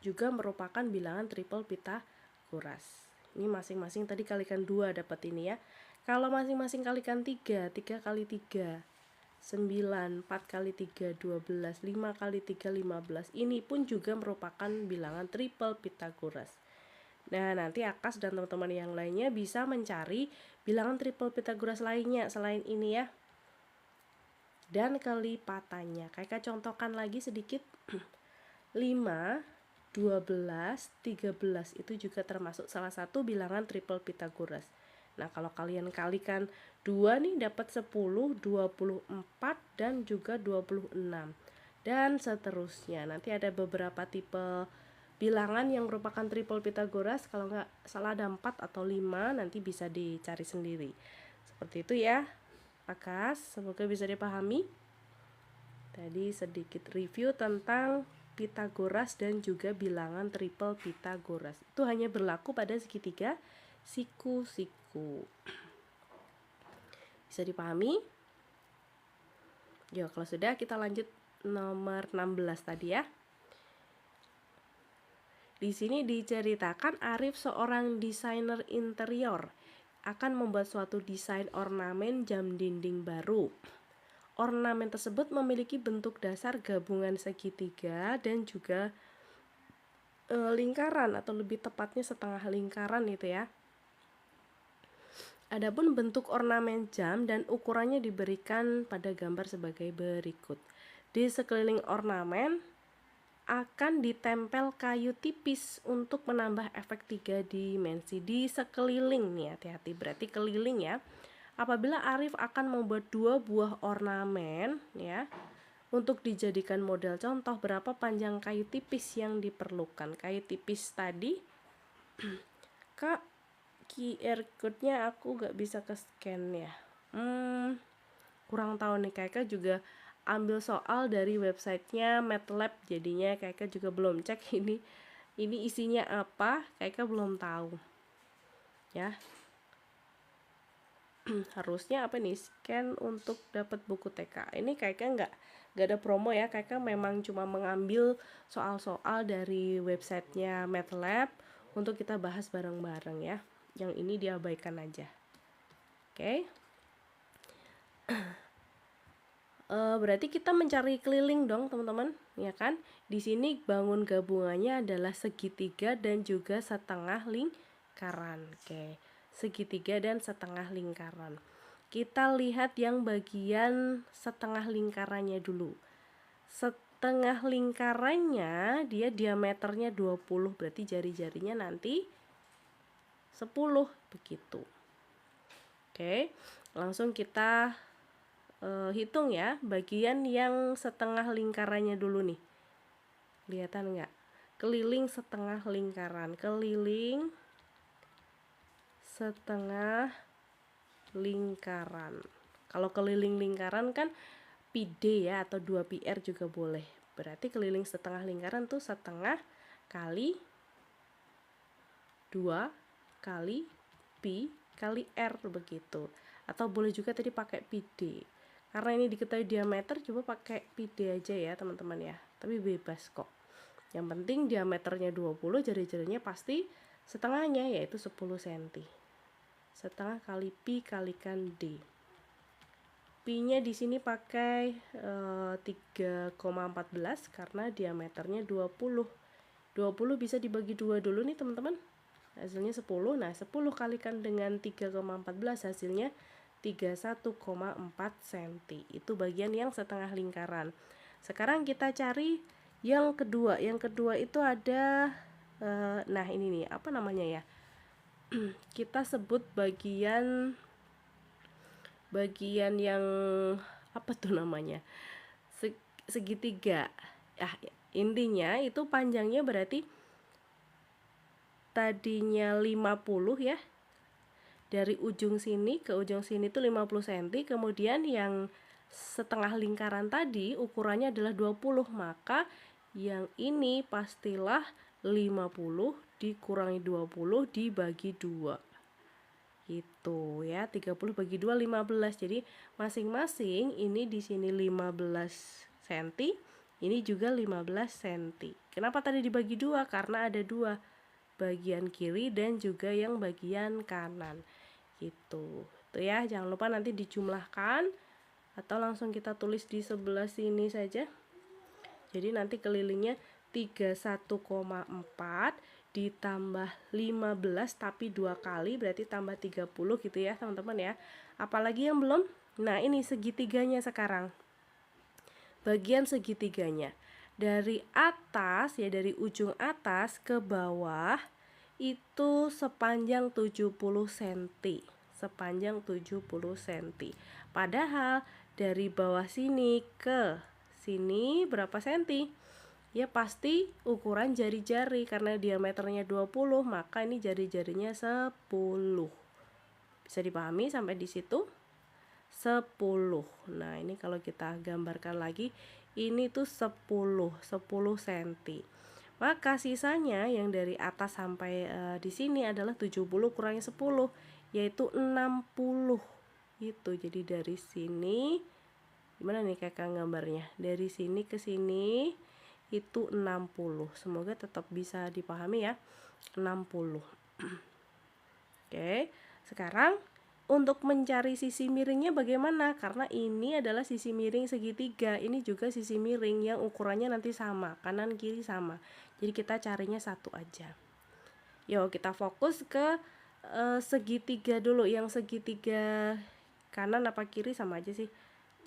juga merupakan bilangan triple Pitagoras. Ini masing-masing tadi kalikan 2 dapat ini ya. Kalau masing-masing kalikan 3, 3 kali 3, 9, 4 kali 3, 12, 5 kali 3, 15. Ini pun juga merupakan bilangan triple Pythagoras. Nah, nanti Akas dan teman-teman yang lainnya bisa mencari bilangan triple Pythagoras lainnya selain ini ya. Dan kelipatannya. Kakak contohkan lagi sedikit. 5, 12, 13 itu juga termasuk salah satu bilangan triple Pythagoras. Nah, kalau kalian kalikan 2 nih dapat 10, 24 dan juga 26. Dan seterusnya. Nanti ada beberapa tipe bilangan yang merupakan triple Pythagoras. Kalau nggak salah ada 4 atau 5, nanti bisa dicari sendiri. Seperti itu ya. Akas, semoga bisa dipahami. Tadi sedikit review tentang Pythagoras dan juga bilangan triple Pythagoras. Itu hanya berlaku pada segitiga siku-siku. Bisa dipahami? Yuk, kalau sudah kita lanjut nomor 16 tadi ya. Di sini diceritakan Arif, seorang desainer interior, akan membuat suatu desain ornamen jam dinding baru. Ornamen tersebut memiliki bentuk dasar gabungan segitiga dan juga lingkaran, atau lebih tepatnya setengah lingkaran itu ya. Adapun bentuk ornamen jam dan ukurannya diberikan pada gambar sebagai berikut. Di sekeliling ornamen akan ditempel kayu tipis untuk menambah efek 3 dimensi di sekeliling nih, hati-hati berarti keliling ya. Apabila Arif akan membuat 2 buah ornamen ya, untuk dijadikan model contoh, berapa panjang kayu tipis yang diperlukan? Kayu tipis tadi Kak, QR code-nya aku gak bisa ke scan ya. Kurang tahu nih, kakak juga ambil soal dari websitenya MATLAB, jadinya kakak juga belum cek ini isinya apa, kakak belum tahu ya. Harusnya apa nih, scan untuk dapat buku TK. Ini kakak nggak ada promo ya, kakak memang cuma mengambil soal-soal dari websitenya MATLAB untuk kita bahas bareng-bareng ya. Yang ini diabaikan aja. Oke. Berarti kita mencari keliling dong teman-teman, ya kan? Di sini bangun gabungannya adalah segitiga dan juga setengah lingkaran. Oke, segitiga dan setengah lingkaran. Kita lihat yang bagian setengah lingkarannya dulu. Setengah lingkarannya dia diameternya 20, berarti jari-jarinya nanti 10 begitu. Oke, langsung kita hitung ya bagian yang setengah lingkarannya dulu nih. Kelihatan nggak? Keliling setengah lingkaran, keliling setengah lingkaran. Kalau keliling lingkaran kan PD ya, atau 2PR juga boleh. Berarti keliling setengah lingkaran tuh setengah kali 2 kali Pi kali R begitu. Atau boleh juga tadi pakai PD. Karena ini diketahui diameter, coba pakai PD aja ya teman-teman ya. Tapi bebas kok. Yang penting diameternya 20, jari-jarinya pasti setengahnya yaitu 10 cm. Setengah kali Pi kalikan D. Pi-nya di sini pakai 3,14 karena diameternya 20. 20 bisa dibagi 2 dulu nih teman-teman. Hasilnya 10. Nah, 10 kalikan dengan 3,14 hasilnya 31,4 cm. Itu bagian yang setengah lingkaran. Sekarang kita cari yang kedua. Yang kedua itu ada nah ini nih, apa namanya ya? Kita sebut bagian yang apa tuh namanya? Segitiga. Intinya itu panjangnya berarti tadinya 50 ya. Dari ujung sini ke ujung sini itu 50 cm, kemudian yang setengah lingkaran tadi ukurannya adalah 20, maka yang ini pastilah 50 dikurangi 20 dibagi 2. Gitu ya, 30 bagi 2 15. Jadi masing-masing ini di sini 15 cm, ini juga 15 cm. Kenapa tadi dibagi 2? Karena ada 2, bagian kiri dan juga yang bagian kanan gitu. gitu ya. Jangan lupa nanti dijumlahkan atau langsung kita tulis di sebelah sini saja. Jadi nanti kelilingnya 31,4 ditambah 15 tapi 2 kali berarti tambah 30 gitu ya teman-teman ya. Apalagi yang belum? Nah, ini segitiganya sekarang. Bagian segitiganya. Dari atas ya, dari ujung atas ke bawah itu sepanjang 70 cm. Sepanjang 70 cm. Padahal dari bawah sini ke sini berapa senti? Ya pasti ukuran jari-jari, karena diameternya 20, maka ini jari-jarinya 10. Bisa dipahami sampai di situ? 10. Nah, ini kalau kita gambarkan lagi, ini tuh 10 cm. Maka sisanya yang dari atas sampai di sini adalah 70 kurangi 10, yaitu 60. Itu jadi dari sini, gimana nih kakak gambarnya? Dari sini ke sini itu 60. Semoga tetap bisa dipahami ya. 60. Oke, sekarang untuk mencari sisi miringnya bagaimana? Karena ini adalah sisi miring segitiga, ini juga sisi miring yang ukurannya nanti sama, kanan kiri sama. Jadi kita carinya satu aja. Yuk kita fokus ke segitiga dulu. Yang segitiga kanan apa kiri sama aja sih.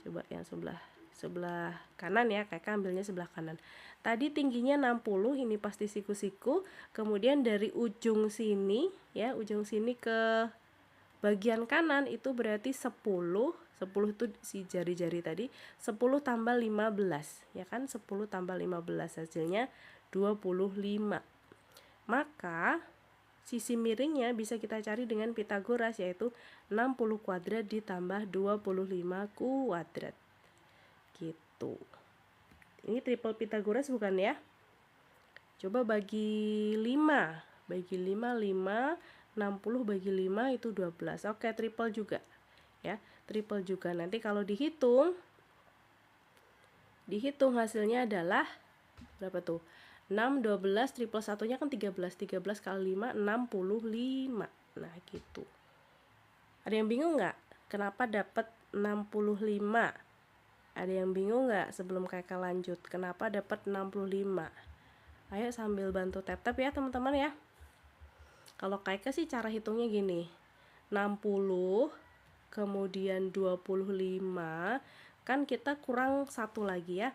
Coba yang sebelah kanan ya, kakak ambilnya sebelah kanan. Tadi tingginya 60, ini pasti siku-siku. Kemudian dari ujung sini ya, ujung sini ke bagian kanan itu berarti 10. 10 itu si jari-jari tadi. 10 tambah 15 ya kan, 10 tambah 15 hasilnya 25. Maka sisi miringnya bisa kita cari dengan Pitagoras, yaitu 60 kuadrat ditambah 25 kuadrat. Gitu. Ini triple Pitagoras bukan ya? Coba bagi 5. Bagi 5, 60 bagi 5 itu 12. Oke, triple juga. Ya, triple juga. Nanti kalau dihitung hasilnya adalah berapa tuh? 6, 12, triple satunya kan 13. 13 kali 5, 65. Nah, gitu. Ada yang bingung nggak? Kenapa dapat 65? Ada yang bingung nggak sebelum kakak lanjut? Kenapa dapat 65? Ayo sambil bantu tap-tap ya teman-teman ya. Kalau kakak sih cara hitungnya gini. 60, kemudian 25, kan kita kurang satu lagi ya.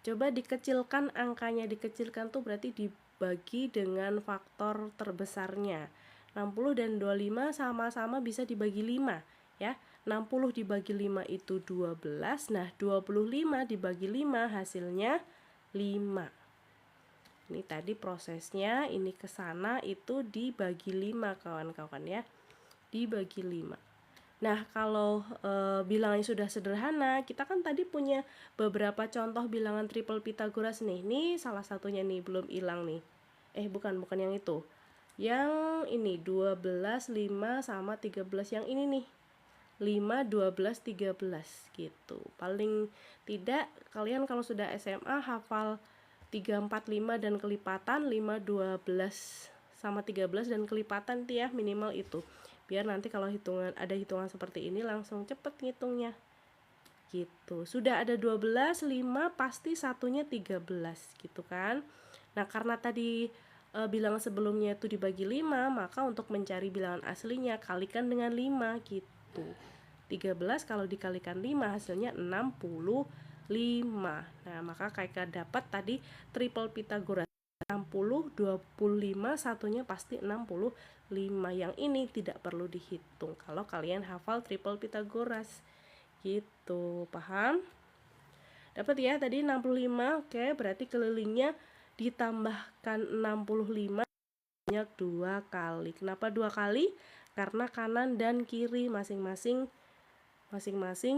Coba dikecilkan angkanya, dikecilkan tuh berarti dibagi dengan faktor terbesarnya. 60 dan 25 sama-sama bisa dibagi 5 ya. 60 dibagi 5 itu 12. Nah, 25 dibagi 5 hasilnya 5. Ini tadi prosesnya, ini ke sana itu dibagi 5 kawan-kawan ya. Dibagi 5. Nah, kalau bilangannya sudah sederhana, kita kan tadi punya beberapa contoh bilangan triple Pitagoras nih. Ini salah satunya nih, belum hilang nih. Bukan yang itu. Yang ini 12, 5 sama 13. Yang ini nih. 5, 12, 13 gitu. Paling tidak kalian kalau sudah SMA hafal 3, 4, 5 dan kelipatan, 5, 12 sama 13 dan kelipatan itu ya, minimal itu. Biar nanti kalau ada hitungan seperti ini langsung cepet ngitungnya. Gitu. Sudah ada 12, 5 pasti satunya 13 gitu kan. Nah, karena tadi bilangan sebelumnya itu dibagi 5, maka untuk mencari bilangan aslinya kalikan dengan 5 gitu. 13 kalau dikalikan 5 hasilnya 65. Nah, maka kakak dapat tadi triple Pitagoras. 60, 25, satunya pasti 65. Yang ini tidak perlu dihitung kalau kalian hafal triple Pitagoras. Gitu, paham? Dapat ya tadi 65. Oke, berarti kelilingnya ditambahkan 65 banyak 2 kali. Kenapa 2 kali? Karena kanan dan kiri masing-masing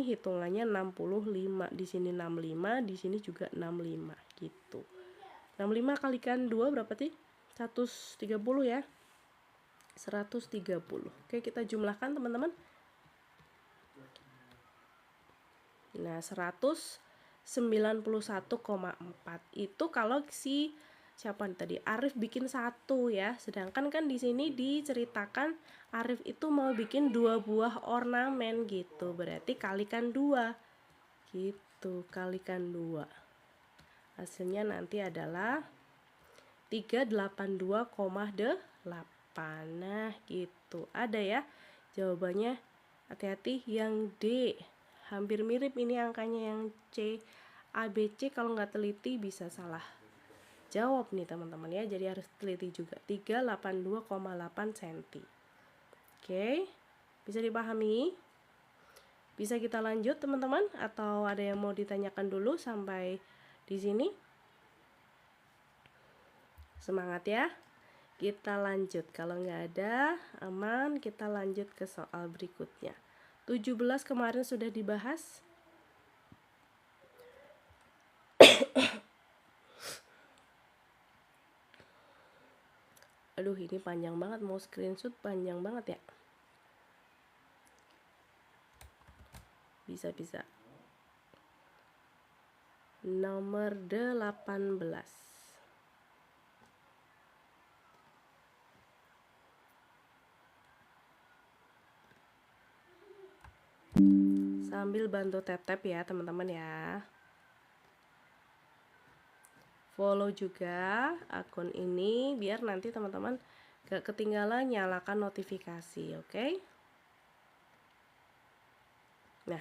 hitungannya 65. Di sini 65, di sini juga 65 gitu. 65 kalikan 2 berapa sih? 130 ya. 130. Oke, kita jumlahkan teman-teman. Nah, 191,4 itu kalau si siapa tadi? Arif bikin 1 ya. Sedangkan kan di sini diceritakan Arif itu mau bikin 2 buah ornamen gitu. Berarti kalikan 2. Gitu, kalikan 2. Hasilnya nanti adalah 382,8. Nah, gitu. Ada ya jawabannya. Hati-hati yang D. Hampir mirip ini angkanya yang C. A, B, C kalau nggak teliti bisa salah jawab nih teman-teman ya, jadi harus teliti juga. 382,8 cm. Oke, bisa dipahami? Bisa kita lanjut teman-teman, atau ada yang mau ditanyakan dulu sampai di sini? Semangat ya, kita lanjut. Kalau nggak ada, aman, kita lanjut ke soal berikutnya. 17 kemarin sudah dibahas. Aduh, ini panjang banget, mau screenshot panjang banget ya. Bisa. Nomor 18. Sambil bantu tap-tap ya teman-teman ya. Follow juga akun ini biar nanti teman-teman gak ketinggalan nyalakan notifikasi, oke? Nah,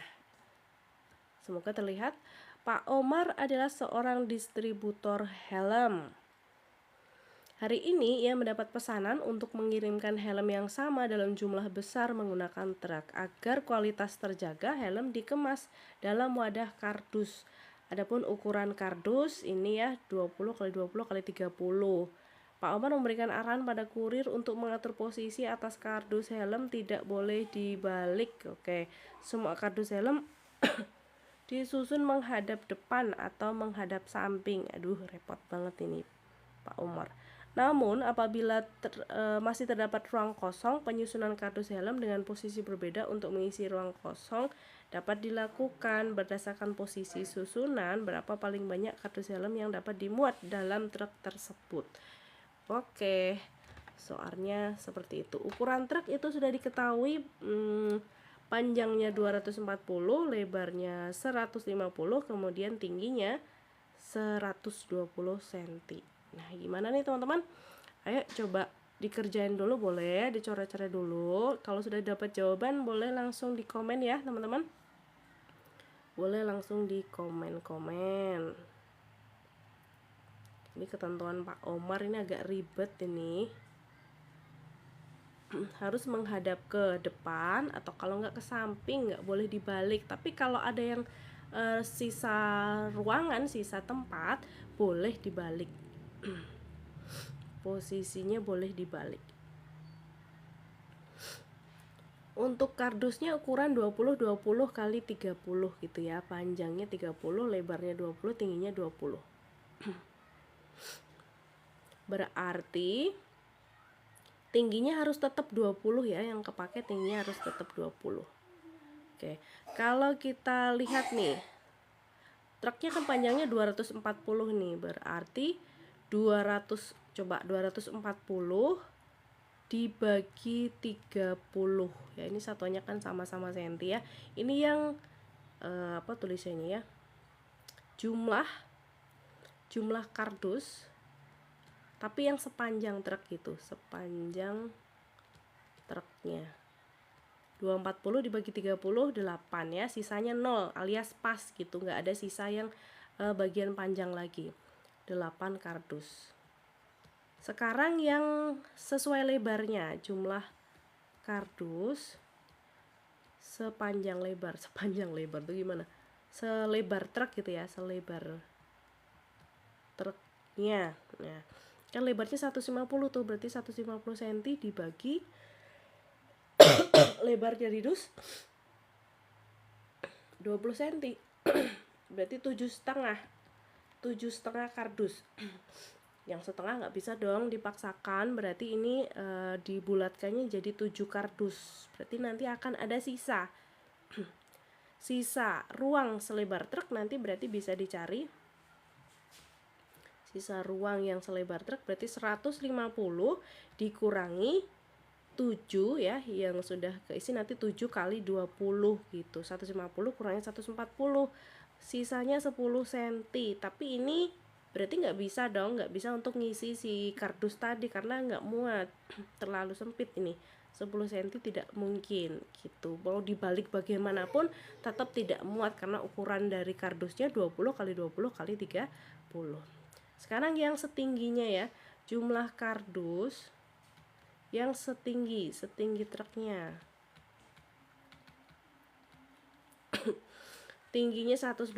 semoga terlihat. Pak Omar adalah seorang distributor helm. Hari ini ia mendapat pesanan untuk mengirimkan helm yang sama dalam jumlah besar menggunakan truk. Agar kualitas terjaga, helm dikemas dalam wadah kardus. Adapun ukuran kardus ini ya 20 x 20 x 30. Pak Omar memberikan arahan pada kurir untuk mengatur posisi atas kardus helm tidak boleh dibalik. Oke, semua kardus helm disusun menghadap depan atau menghadap samping. Aduh, repot banget ini Pak Omar. Namun apabila masih terdapat ruang kosong, penyusunan kardus helm dengan posisi berbeda untuk mengisi ruang kosong dapat dilakukan berdasarkan posisi susunan berapa paling banyak kardus helm yang dapat dimuat dalam truk tersebut. Oke, soalnya seperti itu. Ukuran truk itu sudah diketahui, panjangnya 240, lebarnya 150, kemudian tingginya 120 cm. Nah, gimana nih teman-teman? Ayo coba dikerjain dulu, boleh dicoret-coret dulu. Kalau sudah dapat jawaban boleh langsung di komen ya teman-teman. Boleh langsung di komen-komen. Ini ketentuan Pak Omar ini agak ribet ini. Harus menghadap ke depan atau kalau nggak ke samping, nggak boleh dibalik. Tapi kalau ada yang sisa ruangan, sisa tempat, boleh dibalik. Posisinya boleh dibalik. Untuk kardusnya ukuran 20 kali 30 gitu ya. Panjangnya 30, lebarnya 20, tingginya 20. Berarti tingginya harus tetap 20 ya, yang kepake tingginya harus tetap 20. Oke. Kalau kita lihat nih, truknya kan panjangnya 240 nih, berarti 240 dibagi 30 ya, ini satuannya kan sama-sama senti ya. Ini yang apa tulisannya ya, jumlah kardus, tapi yang sepanjang truk gitu, sepanjang truknya 240 dibagi 30 8 ya, sisanya 0 alias pas gitu, nggak ada sisa yang bagian panjang lagi. 8 kardus. Sekarang yang sesuai lebarnya, jumlah kardus sepanjang lebar tuh gimana? Selebar truk gitu ya, selebar truknya. Nah, kan lebarnya 150 tuh, berarti 150 cm dibagi lebarnya didus 20 cm. Berarti 7,5 kardus. Yang setengah nggak bisa dong dipaksakan, berarti ini dibulatkannya jadi 7 kardus. Berarti nanti akan ada sisa sisa ruang selebar truk, nanti berarti bisa dicari Sisa ruang yang selebar truk berarti 150 dikurangi 7 ya, yang sudah keisi nanti 7 kali 20 gitu. 150 kurangi 140, sisanya 10 cm. Tapi ini berarti nggak bisa dong, nggak bisa untuk ngisi si kardus tadi karena nggak muat, terlalu sempit ini. 10 cm tidak mungkin gitu. Mau dibalik bagaimanapun tetap tidak muat karena ukuran dari kardusnya 20 kali 20 kali 30. Sekarang yang setingginya ya, jumlah kardus yang setinggi truknya. Tingginya 120,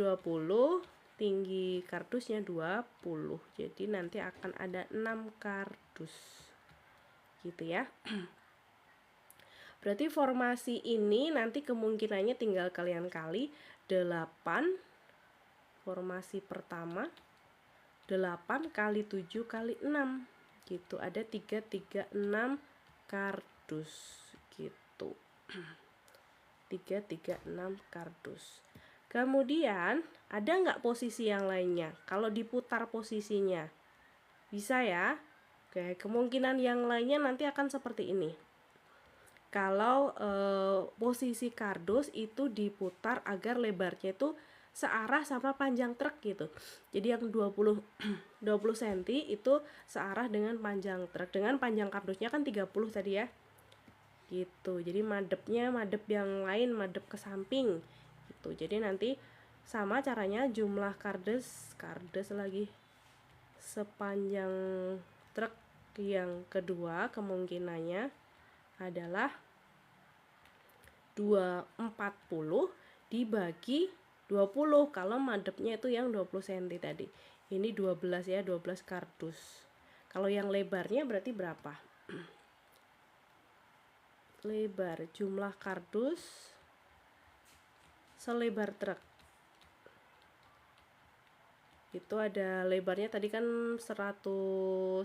tinggi kardusnya 20. Jadi nanti akan ada 6 kardus. Gitu ya. Berarti formasi ini nanti kemungkinannya tinggal kalian kali 8. Formasi pertama 8 kali 7 kali 6 gitu, ada 336 kardus gitu. 336 kardus. Kemudian ada nggak posisi yang lainnya? Kalau diputar posisinya bisa ya. Oke, kemungkinan yang lainnya nanti akan seperti ini. Kalau posisi kardus itu diputar agar lebarnya itu searah sama panjang truk gitu. Jadi yang 20 cm itu searah dengan panjang truk. Dengan panjang kardusnya kan 30 tadi ya. Gitu. Jadi madepnya madep yang lain, madep ke samping gitu. Jadi nanti sama caranya, jumlah kardus lagi sepanjang truk yang kedua kemungkinannya adalah 240 dibagi 20 kalau madepnya itu yang 20 cm tadi. Ini 12 ya, 12 kardus. Kalau yang lebarnya berarti berapa? Lebar, jumlah kardus selebar truk. Itu ada lebarnya tadi kan 150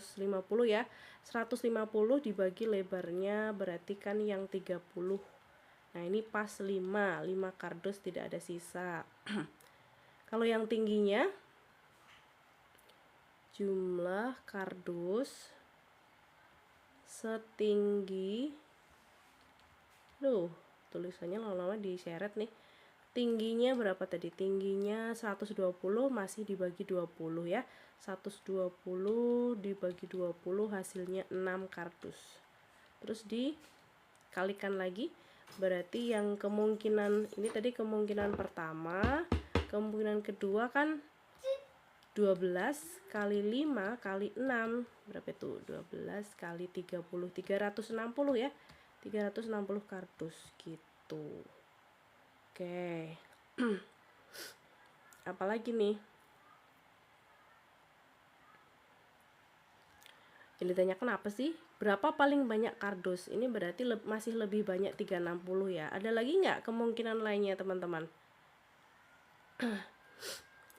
ya. 150 dibagi lebarnya berarti kan yang 30. Nah, ini pas 5 kardus, tidak ada sisa. Kalau yang tingginya jumlah kardus setinggi, tulisannya lama-lama diseret nih. Tingginya berapa tadi? Tingginya 120 masih dibagi 20 ya. 120 dibagi 20 hasilnya 6 kardus. Terus dikalikan lagi. Berarti yang kemungkinan ini tadi kemungkinan pertama, kemungkinan kedua kan 12 kali 5 kali 6 berapa itu? 12 kali 30, 360 ya. 360 kardus gitu. Oke. Apalagi nih? Yang ditanyakan apa sih? Berapa paling banyak kardus? Ini berarti masih lebih banyak 360 ya. Ada lagi nggak kemungkinan lainnya teman-teman?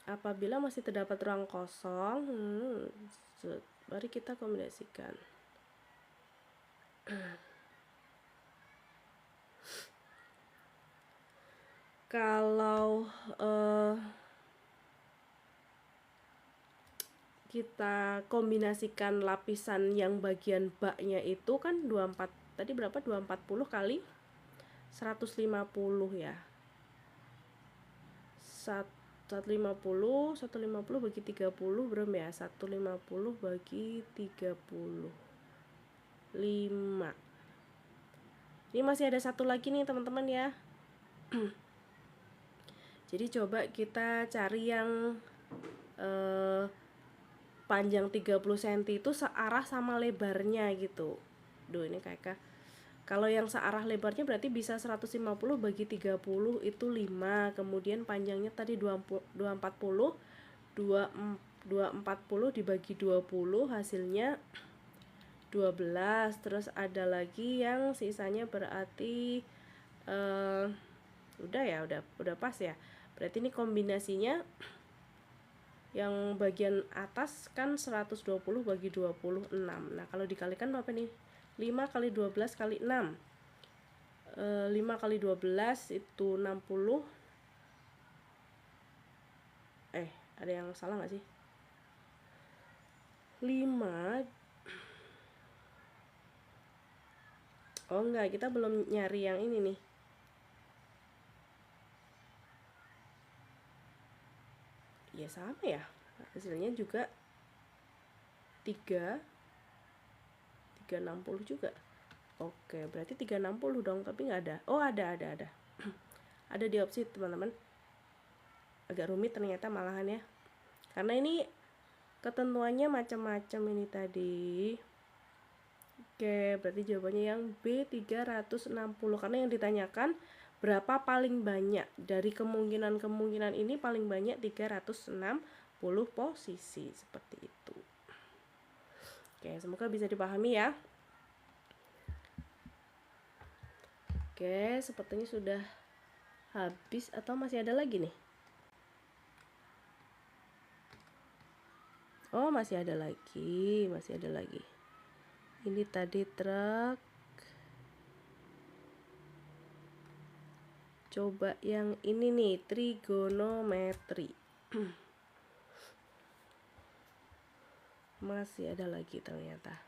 Apabila masih terdapat ruang kosong, mari kita kombinasikan. Kalau kita kombinasikan lapisan yang bagian baknya itu kan 24 tadi berapa? 240 kali 150 ya. 150 bagi 30 berapa ya? 150 bagi 30 5. Ini masih ada satu lagi nih teman-teman ya. Jadi coba kita cari yang panjang 30 cm itu searah sama lebarnya gitu. Ini kayak kalau yang searah lebarnya berarti bisa 150 bagi 30 itu 5. Kemudian panjangnya tadi 240 dibagi 20 hasilnya 12. Terus ada lagi yang sisanya berarti udah pas ya. Berarti ini kombinasinya yang bagian atas kan 120 bagi 26. Nah, kalau dikalikan berapa nih? 5 kali 12 kali 6. 5 kali 12 itu 60. Ada yang salah nggak sih? 5. Oh enggak, kita belum nyari yang ini nih. Ya sama ya, hasilnya juga 360 juga. Oke, berarti 360 dong, tapi nggak ada. Oh ada. Ada di opsi teman-teman. Agak rumit ternyata malahan ya, karena ini ketentuannya macam-macam ini tadi. Oke, berarti jawabannya yang B 360, karena yang ditanyakan berapa paling banyak dari kemungkinan ini, paling banyak 360 posisi, seperti itu. Oke, semoga bisa dipahami ya. Oke, sepertinya sudah habis atau masih ada lagi nih? Oh, masih ada lagi. Ini tadi truk. Coba yang ini nih, trigonometri. Masih ada lagi ternyata.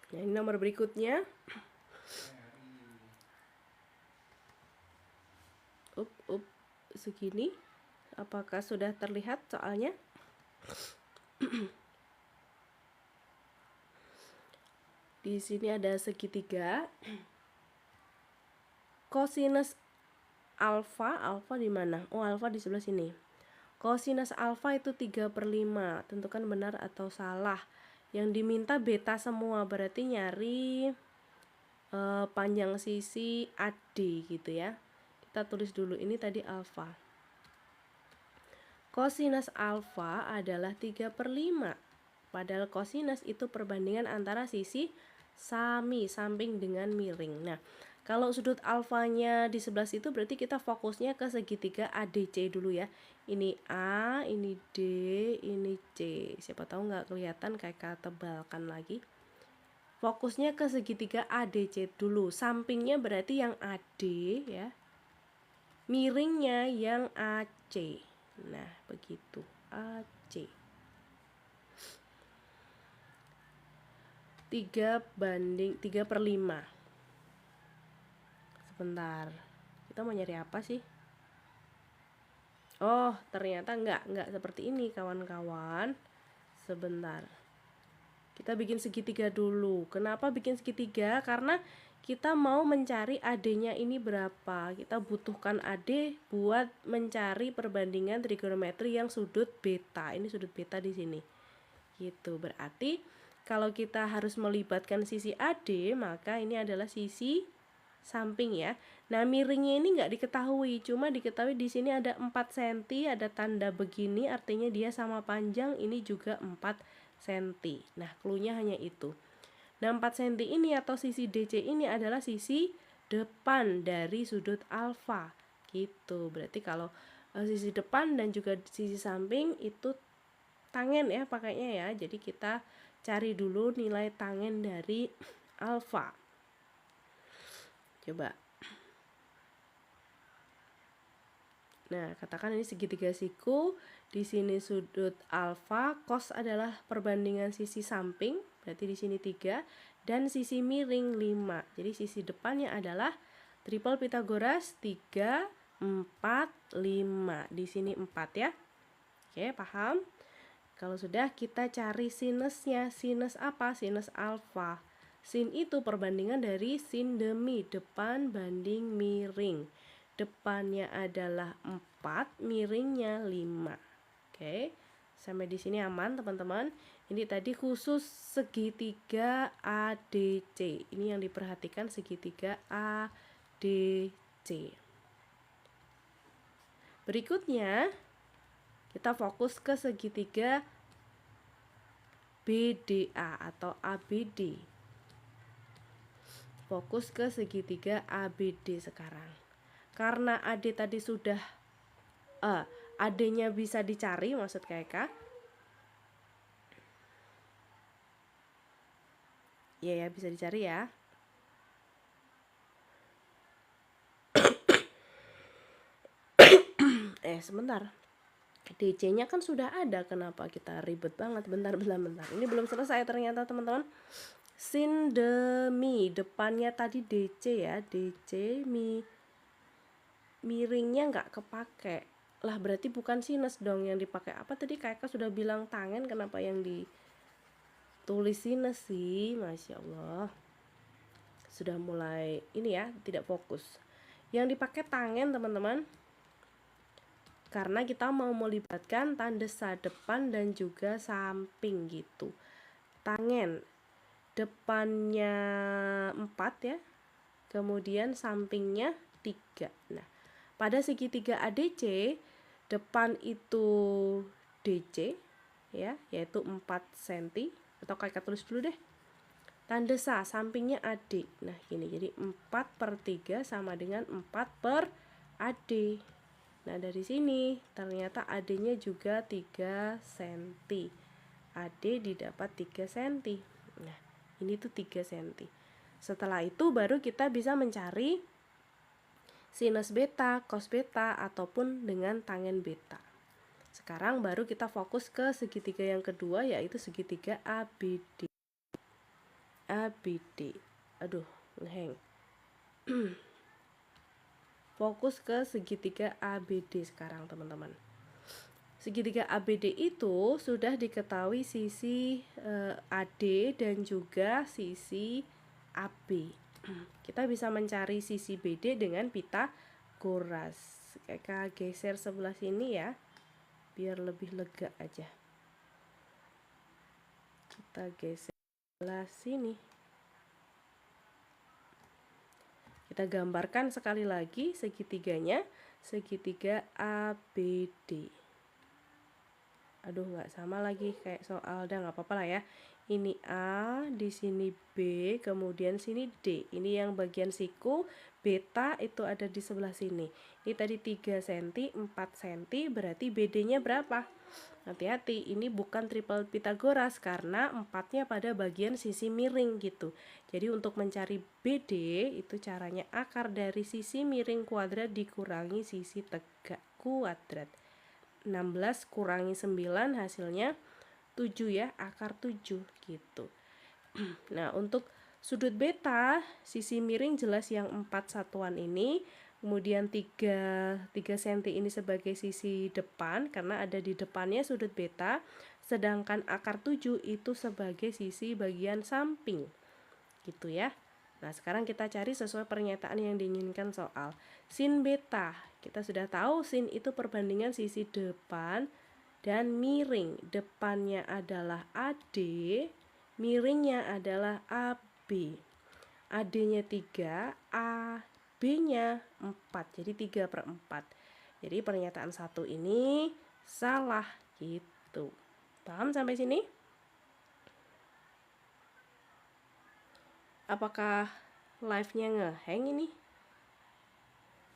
Nah, ini nomor berikutnya. Segini. Apakah sudah terlihat soalnya? Di sini ada segitiga. Kosinus alfa di mana? Oh, alfa di sebelah sini. Kosinus alfa itu 3/5. Tentukan benar atau salah. Yang diminta beta semua, berarti nyari panjang sisi AD gitu ya. Kita tulis dulu, ini tadi alfa. Kosinus alfa adalah 3/5. Padahal kosinus itu perbandingan antara sisi samping dengan miring. Nah, kalau sudut alfanya di sebelah situ, berarti kita fokusnya ke segitiga ADC dulu ya. Ini A, ini D, ini C. Siapa tahu nggak kelihatan, kayak tebalkan lagi. Fokusnya ke segitiga ADC dulu. Sampingnya berarti yang AD ya. Miringnya yang AC. Nah, begitu. AC. 3/5. Sebentar. Kita mau nyari apa sih? Oh, ternyata enggak seperti ini, kawan-kawan. Sebentar. Kita bikin segitiga dulu. Kenapa bikin segitiga? Karena kita mau mencari AD-nya ini berapa. Kita butuhkan AD buat mencari perbandingan trigonometri yang sudut beta. Ini sudut beta di sini. Gitu. Berarti kalau kita harus melibatkan sisi AD, maka ini adalah sisi samping ya. Nah, miringnya ini nggak diketahui, cuma diketahui di sini ada 4 cm, ada tanda begini, artinya dia sama panjang, ini juga 4 cm. Nah, cluenya hanya itu. Nah, 4 cm ini atau sisi DC ini adalah sisi depan dari sudut alfa. Gitu. Berarti kalau sisi depan dan juga sisi samping itu tangen ya pakainya ya. Jadi kita cari dulu nilai tangen dari alfa. Coba. Nah, katakan ini segitiga siku, di sini sudut alfa, cos adalah perbandingan sisi samping, berarti di sini 3, dan sisi miring 5. Jadi sisi depannya adalah triple Pythagoras 3, 4, 5. Di sini 4 ya. Oke, paham? Kalau sudah, kita cari sinusnya. Sinus apa? Sinus alfa. Sin itu perbandingan dari sin demi, depan banding miring. Depannya adalah 4, miringnya 5. Oke, sampai di sini aman teman-teman. Ini tadi khusus segitiga ADC. Ini yang diperhatikan, segitiga ADC. Berikutnya, kita fokus ke segitiga BDA atau ABD. Fokus ke segitiga ABD sekarang. Karena AD tadi sudah AD-nya bisa dicari, maksud kakak. Ya bisa dicari ya. sebentar. DC-nya kan sudah ada, kenapa kita ribet banget? Bentar. Ini belum selesai ternyata teman-teman. Sin demi, depannya tadi DC ya, DC miringnya nggak kepake. Lah berarti bukan sinus dong yang dipakai. Apa tadi kakak sudah bilang tangen, kenapa yang ditulis sinus sih? Masya Allah. Sudah mulai ini ya, tidak fokus. Yang dipakai tangen teman-teman, karena kita mau melibatkan tanda depan dan juga samping gitu. Tangen depannya 4 ya, kemudian sampingnya 3. Nah, pada segitiga ADC depan itu DC ya, yaitu 4 cm, atau kakak tulis dulu deh, tanda sampingnya AD. Nah gini, jadi 4/3 sama dengan 4/AD. Nah dari sini ternyata AD-nya juga 3 cm. AD didapat 3 cm. Nah ini tuh 3 cm. Setelah itu baru kita bisa mencari sinus beta, cos beta, ataupun dengan tangen beta. Sekarang baru kita fokus ke segitiga yang kedua, yaitu segitiga ABD. Aduh ngeheng. Fokus ke segitiga ABD sekarang teman-teman. Segitiga ABD itu sudah diketahui sisi AD dan juga sisi AB. Kita bisa mencari sisi BD dengan Pitagoras. Kita geser sebelah sini ya, biar lebih lega aja. Kita geser sebelah sini. Kita gambarkan sekali lagi segitiganya, segitiga ABD. Aduh nggak sama lagi kayak soal, udah nggak apa-apa lah ya. Ini A, di sini B, kemudian sini D. Ini yang bagian siku, beta itu ada di sebelah sini. Ini tadi 3 cm, 4 cm, berarti BD-nya berapa? Hati-hati, ini bukan triple Pitagoras karena 4-nya pada bagian sisi miring gitu. Jadi untuk mencari BD itu caranya akar dari sisi miring kuadrat dikurangi sisi tegak kuadrat. 16 kurangi 9 hasilnya 7 ya, akar 7 gitu. Nah untuk sudut beta, sisi miring jelas yang 4 satuan ini. Kemudian 3 cm ini sebagai sisi depan karena ada di depannya sudut beta, sedangkan akar 7 itu sebagai sisi bagian samping gitu ya. Nah sekarang kita cari sesuai pernyataan yang diinginkan soal. Sin beta, kita sudah tahu sin itu perbandingan sisi depan dan miring. Depannya adalah AD, miringnya adalah AB. AD-nya 3, B-nya 4, jadi 3/4. Jadi pernyataan 1 ini salah gitu. Paham sampai sini? Apakah live-nya ngehang ini?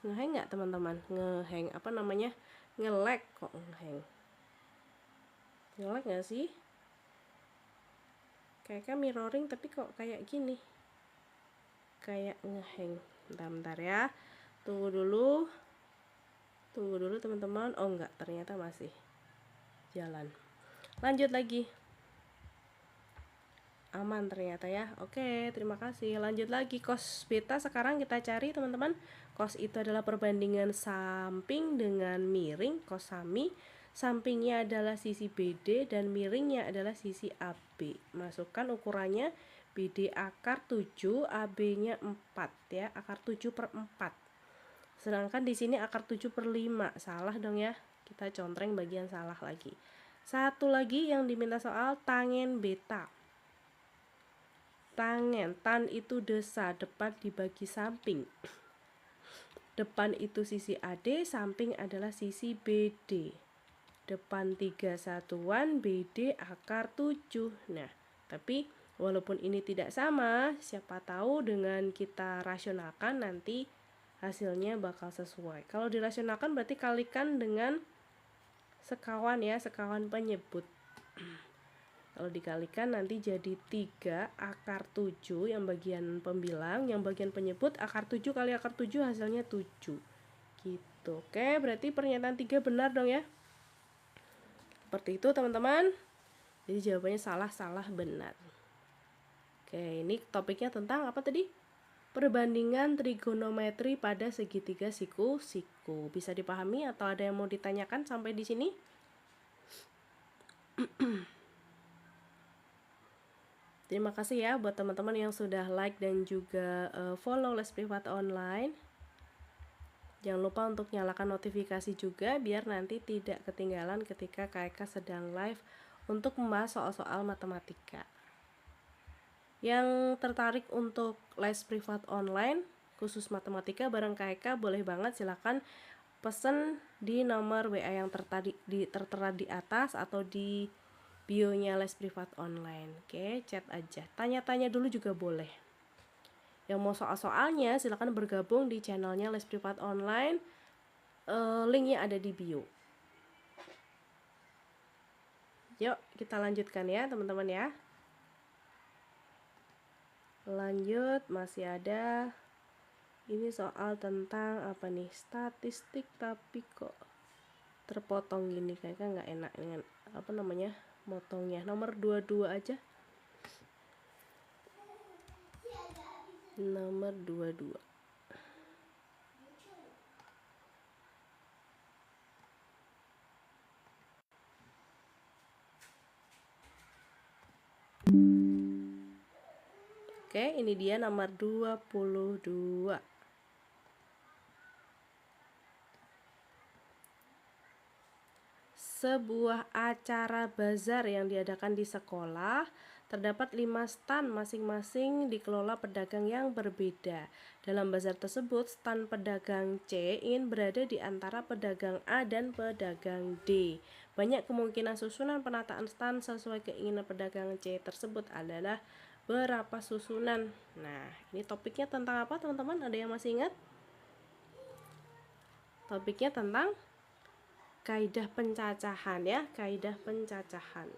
Ngehang nggak teman-teman? Ngehang apa namanya? Nge-lag kok ngehang? Nge-lag nggak sih? Kayaknya mirroring tapi kok kayak gini. Kayak ngehang. Bentar ya. Tunggu dulu teman-teman. Oh enggak, ternyata masih jalan. Lanjut lagi. Aman ternyata ya. Oke, terima kasih. Lanjut lagi, cos beta sekarang kita cari teman-teman. Cos itu adalah perbandingan samping dengan miring, cos sami. Sampingnya adalah sisi BD dan miringnya adalah sisi AB. Masukkan ukurannya, BD akar 7, AB-nya 4 ya, akar 7/4. Sedangkan di sini akar 7/5. Salah dong ya. Kita contreng bagian salah lagi. Satu lagi yang diminta soal tangen beta. Tangen, tan itu desa, depan dibagi samping. Depan itu sisi AD, samping adalah sisi BD. Depan 3 satuan, BD akar 7. Nah, tapi walaupun ini tidak sama, siapa tahu dengan kita rasionalkan nanti hasilnya bakal sesuai. Kalau dirasionalkan berarti kalikan dengan sekawan ya, sekawan penyebut. Kalau dikalikan nanti jadi 3 akar 7 yang bagian pembilang, yang bagian penyebut akar 7 kali akar 7 hasilnya 7. Gitu. Tuh, oke, berarti pernyataan 3 benar dong ya. Seperti itu teman-teman. Jadi jawabannya salah, salah, benar. Oke, ini topiknya tentang apa tadi? Perbandingan trigonometri pada segitiga siku-siku. Bisa dipahami atau ada yang mau ditanyakan sampai di sini? Terima kasih ya buat teman-teman yang sudah like dan juga follow les privat online. Jangan lupa untuk nyalakan notifikasi juga biar nanti tidak ketinggalan ketika KK sedang live untuk membahas soal-soal matematika. Yang tertarik untuk les privat online khusus matematika bareng KK boleh banget, silakan pesen di nomor WA yang tertera di atas atau di bio-nya les privat online. Oke, chat aja. Tanya-tanya dulu juga boleh. Yang mau soal-soalnya silahkan bergabung di channelnya les privat online. Linknya ada di bio. Yuk kita lanjutkan ya teman-teman ya. Lanjut, masih ada. Ini soal tentang apa nih? Statistik, tapi kok terpotong gini, kayaknya nggak enak dengan apa namanya motongnya. Nomor 22 aja. Nomor 22. Oke, ini dia nomor 22. Sebuah acara bazar yang diadakan di sekolah, terdapat 5 stand masing-masing dikelola pedagang yang berbeda. Dalam bazar tersebut, stand pedagang C ingin berada di antara pedagang A dan pedagang D. Banyak kemungkinan susunan penataan stand sesuai keinginan pedagang C tersebut adalah berapa susunan. Nah, ini topiknya tentang apa teman-teman? Ada yang masih ingat? Topiknya tentang kaidah pencacahan ya, kaidah pencacahan.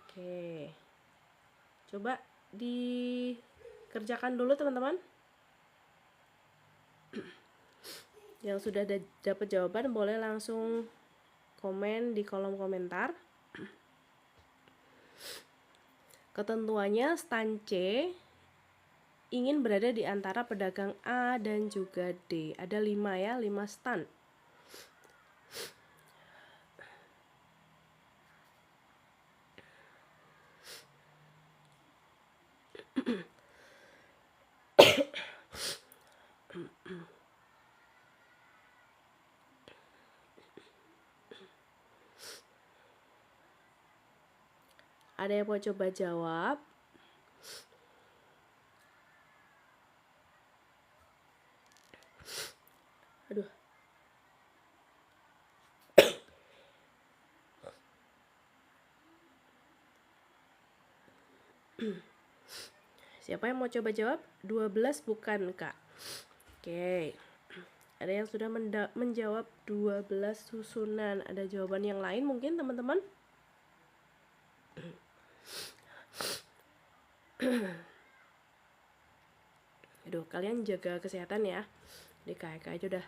Oke, coba dikerjakan dulu teman-teman. Yang sudah dapat jawaban boleh langsung komen di kolom komentar. Ketentuannya stand C ingin berada di antara pedagang A dan juga D. Ada 5 ya, 5 stand. Ada yang mau coba jawab? Aduh. Siapa yang mau coba jawab? 12 bukan, Kak? Oke. Ada yang sudah menjawab 12 susunan. Ada jawaban yang lain mungkin teman-teman? Aduh, kalian jaga kesehatan ya. DKK aja udah.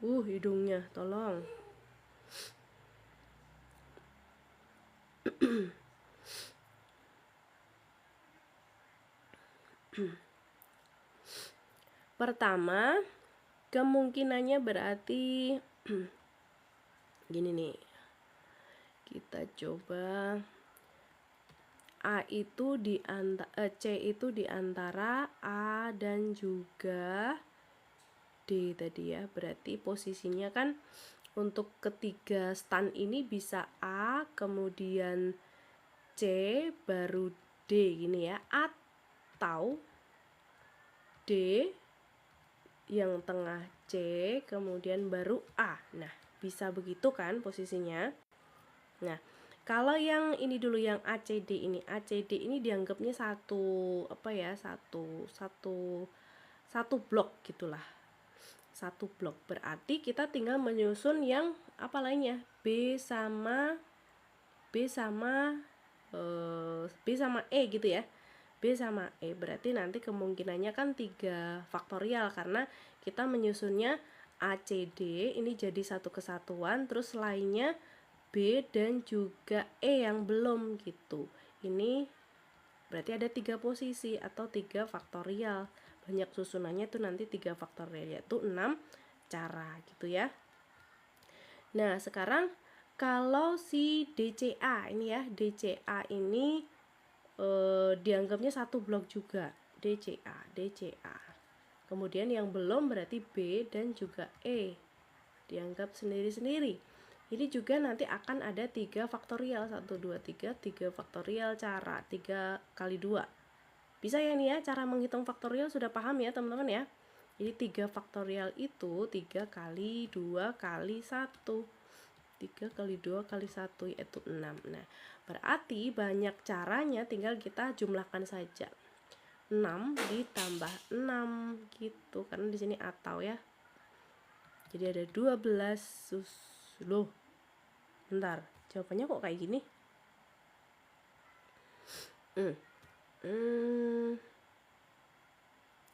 Hidungnya, tolong. Pertama, kemungkinannya berarti gini nih. Kita coba C itu di antara A dan juga D tadi ya. Berarti posisinya kan untuk ketiga stand ini bisa A, kemudian C, baru D gini ya. Atau D yang tengah C, kemudian baru A. Nah, bisa begitu kan posisinya. Nah, kalau yang ini dulu, yang ACD ini dianggapnya satu blok gitulah. Satu blok. Berarti kita tinggal menyusun yang apa lainnya? B sama E gitu ya. B sama E berarti nanti kemungkinannya kan 3 faktorial karena kita menyusunnya ACD ini jadi satu kesatuan, terus lainnya B dan juga E yang belum gitu. Ini berarti ada 3 posisi atau 3 faktorial. Banyak susunannya tuh nanti 3 faktorial, yaitu 6 cara gitu ya. Nah, sekarang kalau si DCA ini ya, DCA ini dianggapnya satu blok juga. DCA. Kemudian yang belum berarti B dan juga E. Dianggap sendiri-sendiri. Ini juga nanti akan ada 3 faktorial, 1, 2, 3 faktorial cara, 3 kali 2. Bisa ya nih ya, cara menghitung faktorial sudah paham ya teman-teman ya. Jadi 3 faktorial itu 3 kali 2 kali 1. 3 kali 2 kali 1 yaitu 6. Nah, berarti banyak caranya, tinggal kita jumlahkan saja. 6 ditambah 6 gitu, karena di sini atau ya. Jadi ada 12 loh. Bentar, jawabannya kok kayak gini?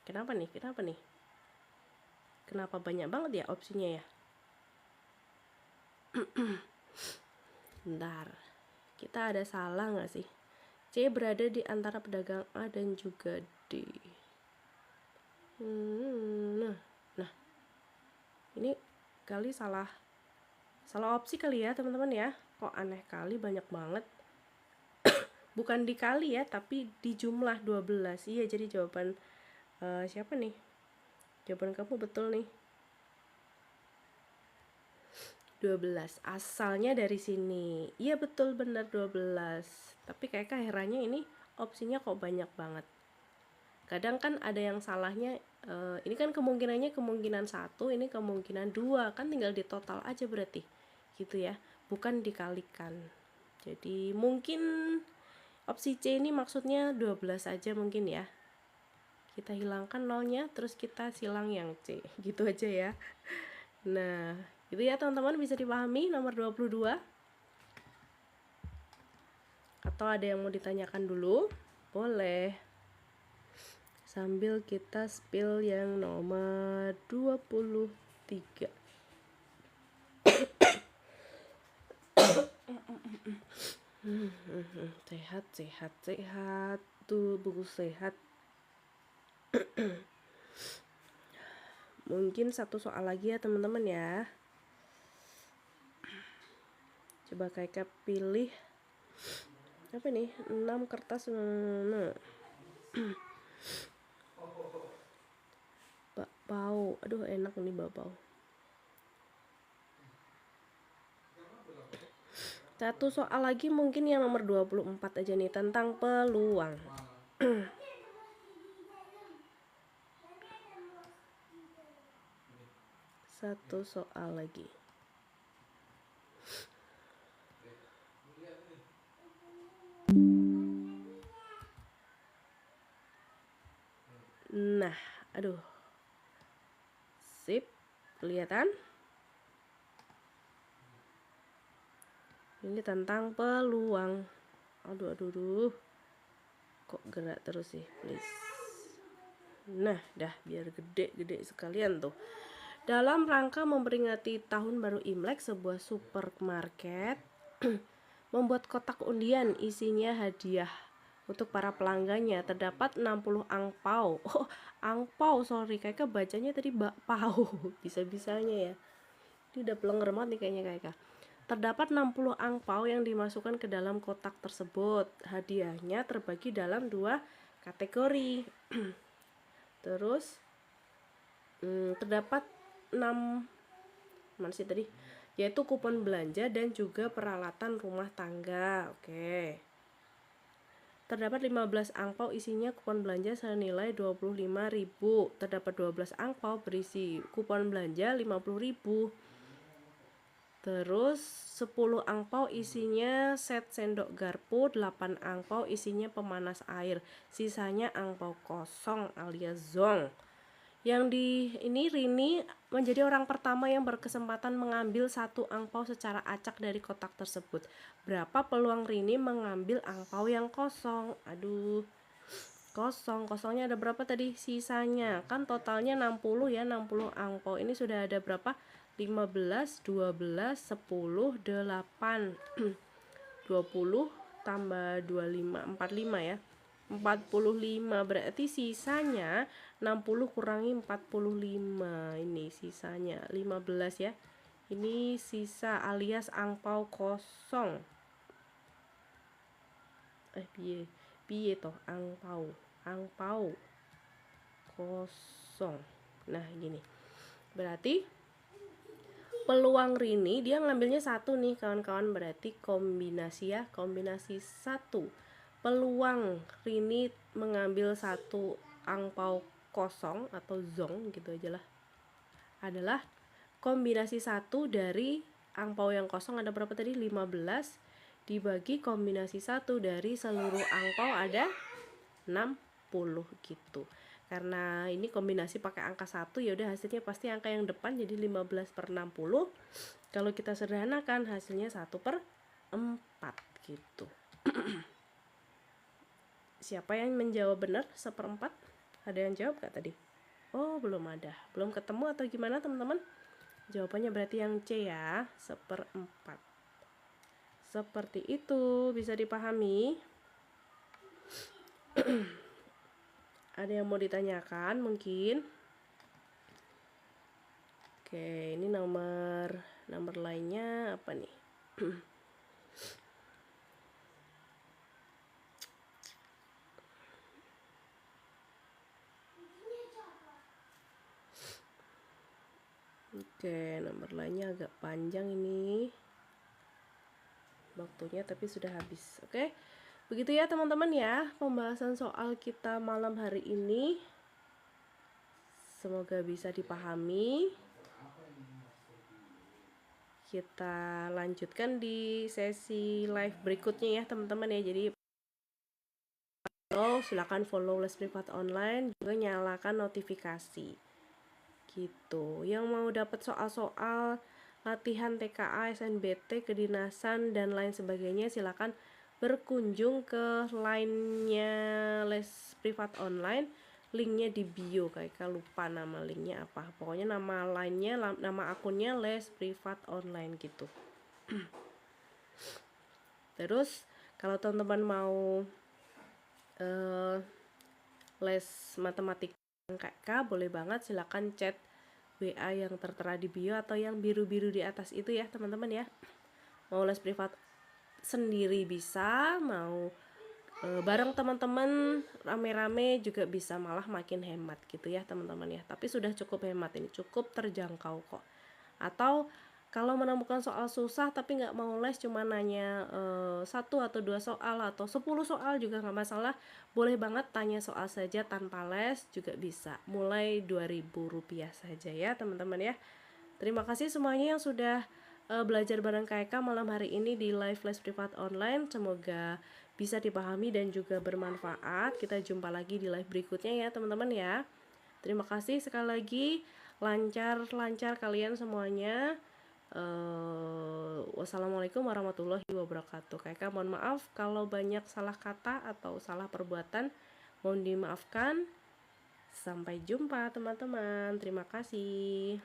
Kenapa nih? Kenapa banyak banget ya opsinya ya? Bentar, kita ada salah nggak sih? C berada di antara pedagang A dan juga D. Nah, ini kali salah opsi kali ya teman-teman ya. Kok aneh kali, banyak banget. Bukan dikali ya, tapi di jumlah 12. Iya, jadi jawaban siapa nih? Jawaban kamu betul nih. 12. Asalnya dari sini. Iya betul, benar 12. Tapi kayak herannya ini opsinya kok banyak banget. Kadang kan ada yang salahnya, ini kan kemungkinannya kemungkinan 1, ini kemungkinan 2, kan tinggal di total aja berarti gitu ya, bukan dikalikan. Jadi mungkin opsi C ini maksudnya 12 aja mungkin ya, kita hilangkan nolnya terus kita silang yang C gitu aja ya. Nah itu ya teman-teman, bisa dipahami nomor 22. Atau ada yang mau ditanyakan dulu? Boleh, sambil kita spill yang nomor 23. Sehat tubuh sehat. Mungkin satu soal lagi ya teman-teman ya. Coba kakak pilih apa nih, 6 kertas. Bakpao, aduh enak nih bakpao. Satu soal lagi mungkin yang nomor 24 aja nih, tentang peluang. Satu soal lagi. Nah, aduh. Sip, kelihatan? Ini tentang peluang. Aduh. Kok gerak terus sih, please. Nah, dah biar gede sekalian tuh. Dalam rangka memperingati Tahun Baru Imlek, sebuah supermarket membuat kotak undian isinya hadiah untuk para pelanggannya. Terdapat 60 angpau. Oh, angpau, sorry. Kakak bacanya tadi bakpao. Bisa-bisanya ya. Ini udah pelenger banget nih kayaknya kakak. Terdapat 60 angpau yang dimasukkan ke dalam kotak tersebut. Hadiahnya terbagi dalam 2 kategori. Terus terdapat 6 mana sih tadi? Yaitu kupon belanja dan juga peralatan rumah tangga. Oke. Terdapat 15 angpau isinya kupon belanja senilai 25.000. Terdapat 12 angpau berisi kupon belanja 50.000. Terus 10 angpau isinya set sendok garpu, 8 angpau isinya pemanas air. Sisanya angpau kosong alias zong. Yang di ini Rini menjadi orang pertama yang berkesempatan mengambil 1 angpau secara acak dari kotak tersebut. Berapa peluang Rini mengambil angpau yang kosong? Aduh, kosong. Kosongnya ada berapa tadi? Sisanya. Kan totalnya 60 ya, 60 angpau. Ini sudah ada berapa? 15, 12, 10, 8. 20 tambah 25, 45 ya. 45 berarti sisanya 60 kurangi 45. Ini sisanya 15 ya. Ini sisa alias angpau kosong. Piye toh angpau kosong. Nah gini, berarti peluang Rini dia ngambilnya satu nih kawan-kawan, berarti kombinasi ya, kombinasi satu. Peluang Rini mengambil satu angpau kosong atau zong gitu aja lah, adalah kombinasi satu dari angpau yang kosong ada berapa tadi? 15 dibagi kombinasi satu dari seluruh angpau ada 60 gitu. Karena ini kombinasi pakai angka 1 ya udah hasilnya pasti angka yang depan, jadi 15/60. Kalau kita sederhanakan hasilnya 1/4 gitu. Siapa yang menjawab benar 1/4? Ada yang jawab gak tadi? Oh belum ada, belum ketemu atau gimana teman-teman? Jawabannya berarti yang C ya, 1/4. Seperti itu, bisa dipahami? Ada yang mau ditanyakan mungkin? Oke, ini nomor lainnya apa nih? Oke, nomor lainnya agak panjang ini waktunya, tapi sudah habis. Oke, begitu ya teman-teman ya pembahasan soal kita malam hari ini. Semoga bisa dipahami. Kita lanjutkan di sesi live berikutnya ya teman-teman ya. Jadi silakan follow Les Privat Online, juga nyalakan notifikasi gitu. Yang mau dapat soal-soal latihan TKA, SNBT, kedinasan dan lain sebagainya, silakan berkunjung ke line-nya Les Privat Online. Linknya di bio, kayak lupa nama linknya apa. Pokoknya nama line-nya, nama akunnya Les Privat Online gitu. Terus kalau teman-teman mau les matematika KK, boleh banget silakan chat WA yang tertera di bio atau yang biru-biru di atas itu ya teman-teman ya. Mau les privat sendiri bisa, mau bareng teman-teman rame-rame juga bisa, malah makin hemat gitu ya teman-teman ya. Tapi sudah cukup hemat ini, cukup terjangkau kok. Atau kalau menemukan soal susah tapi nggak mau les, cuma nanya 1 atau 2 soal atau 10 soal juga nggak masalah, boleh banget tanya soal saja tanpa les juga bisa. Mulai Rp2.000 saja ya teman-teman ya. Terima kasih semuanya yang sudah belajar bareng KK malam hari ini di live Les Privat Online. Semoga bisa dipahami dan juga bermanfaat. Kita jumpa lagi di live berikutnya ya teman-teman ya. Terima kasih sekali lagi, lancar-lancar kalian semuanya. Wassalamualaikum warahmatullahi wabarakatuh. KK mohon maaf kalau banyak salah kata atau salah perbuatan, mohon dimaafkan. Sampai jumpa teman-teman, terima kasih.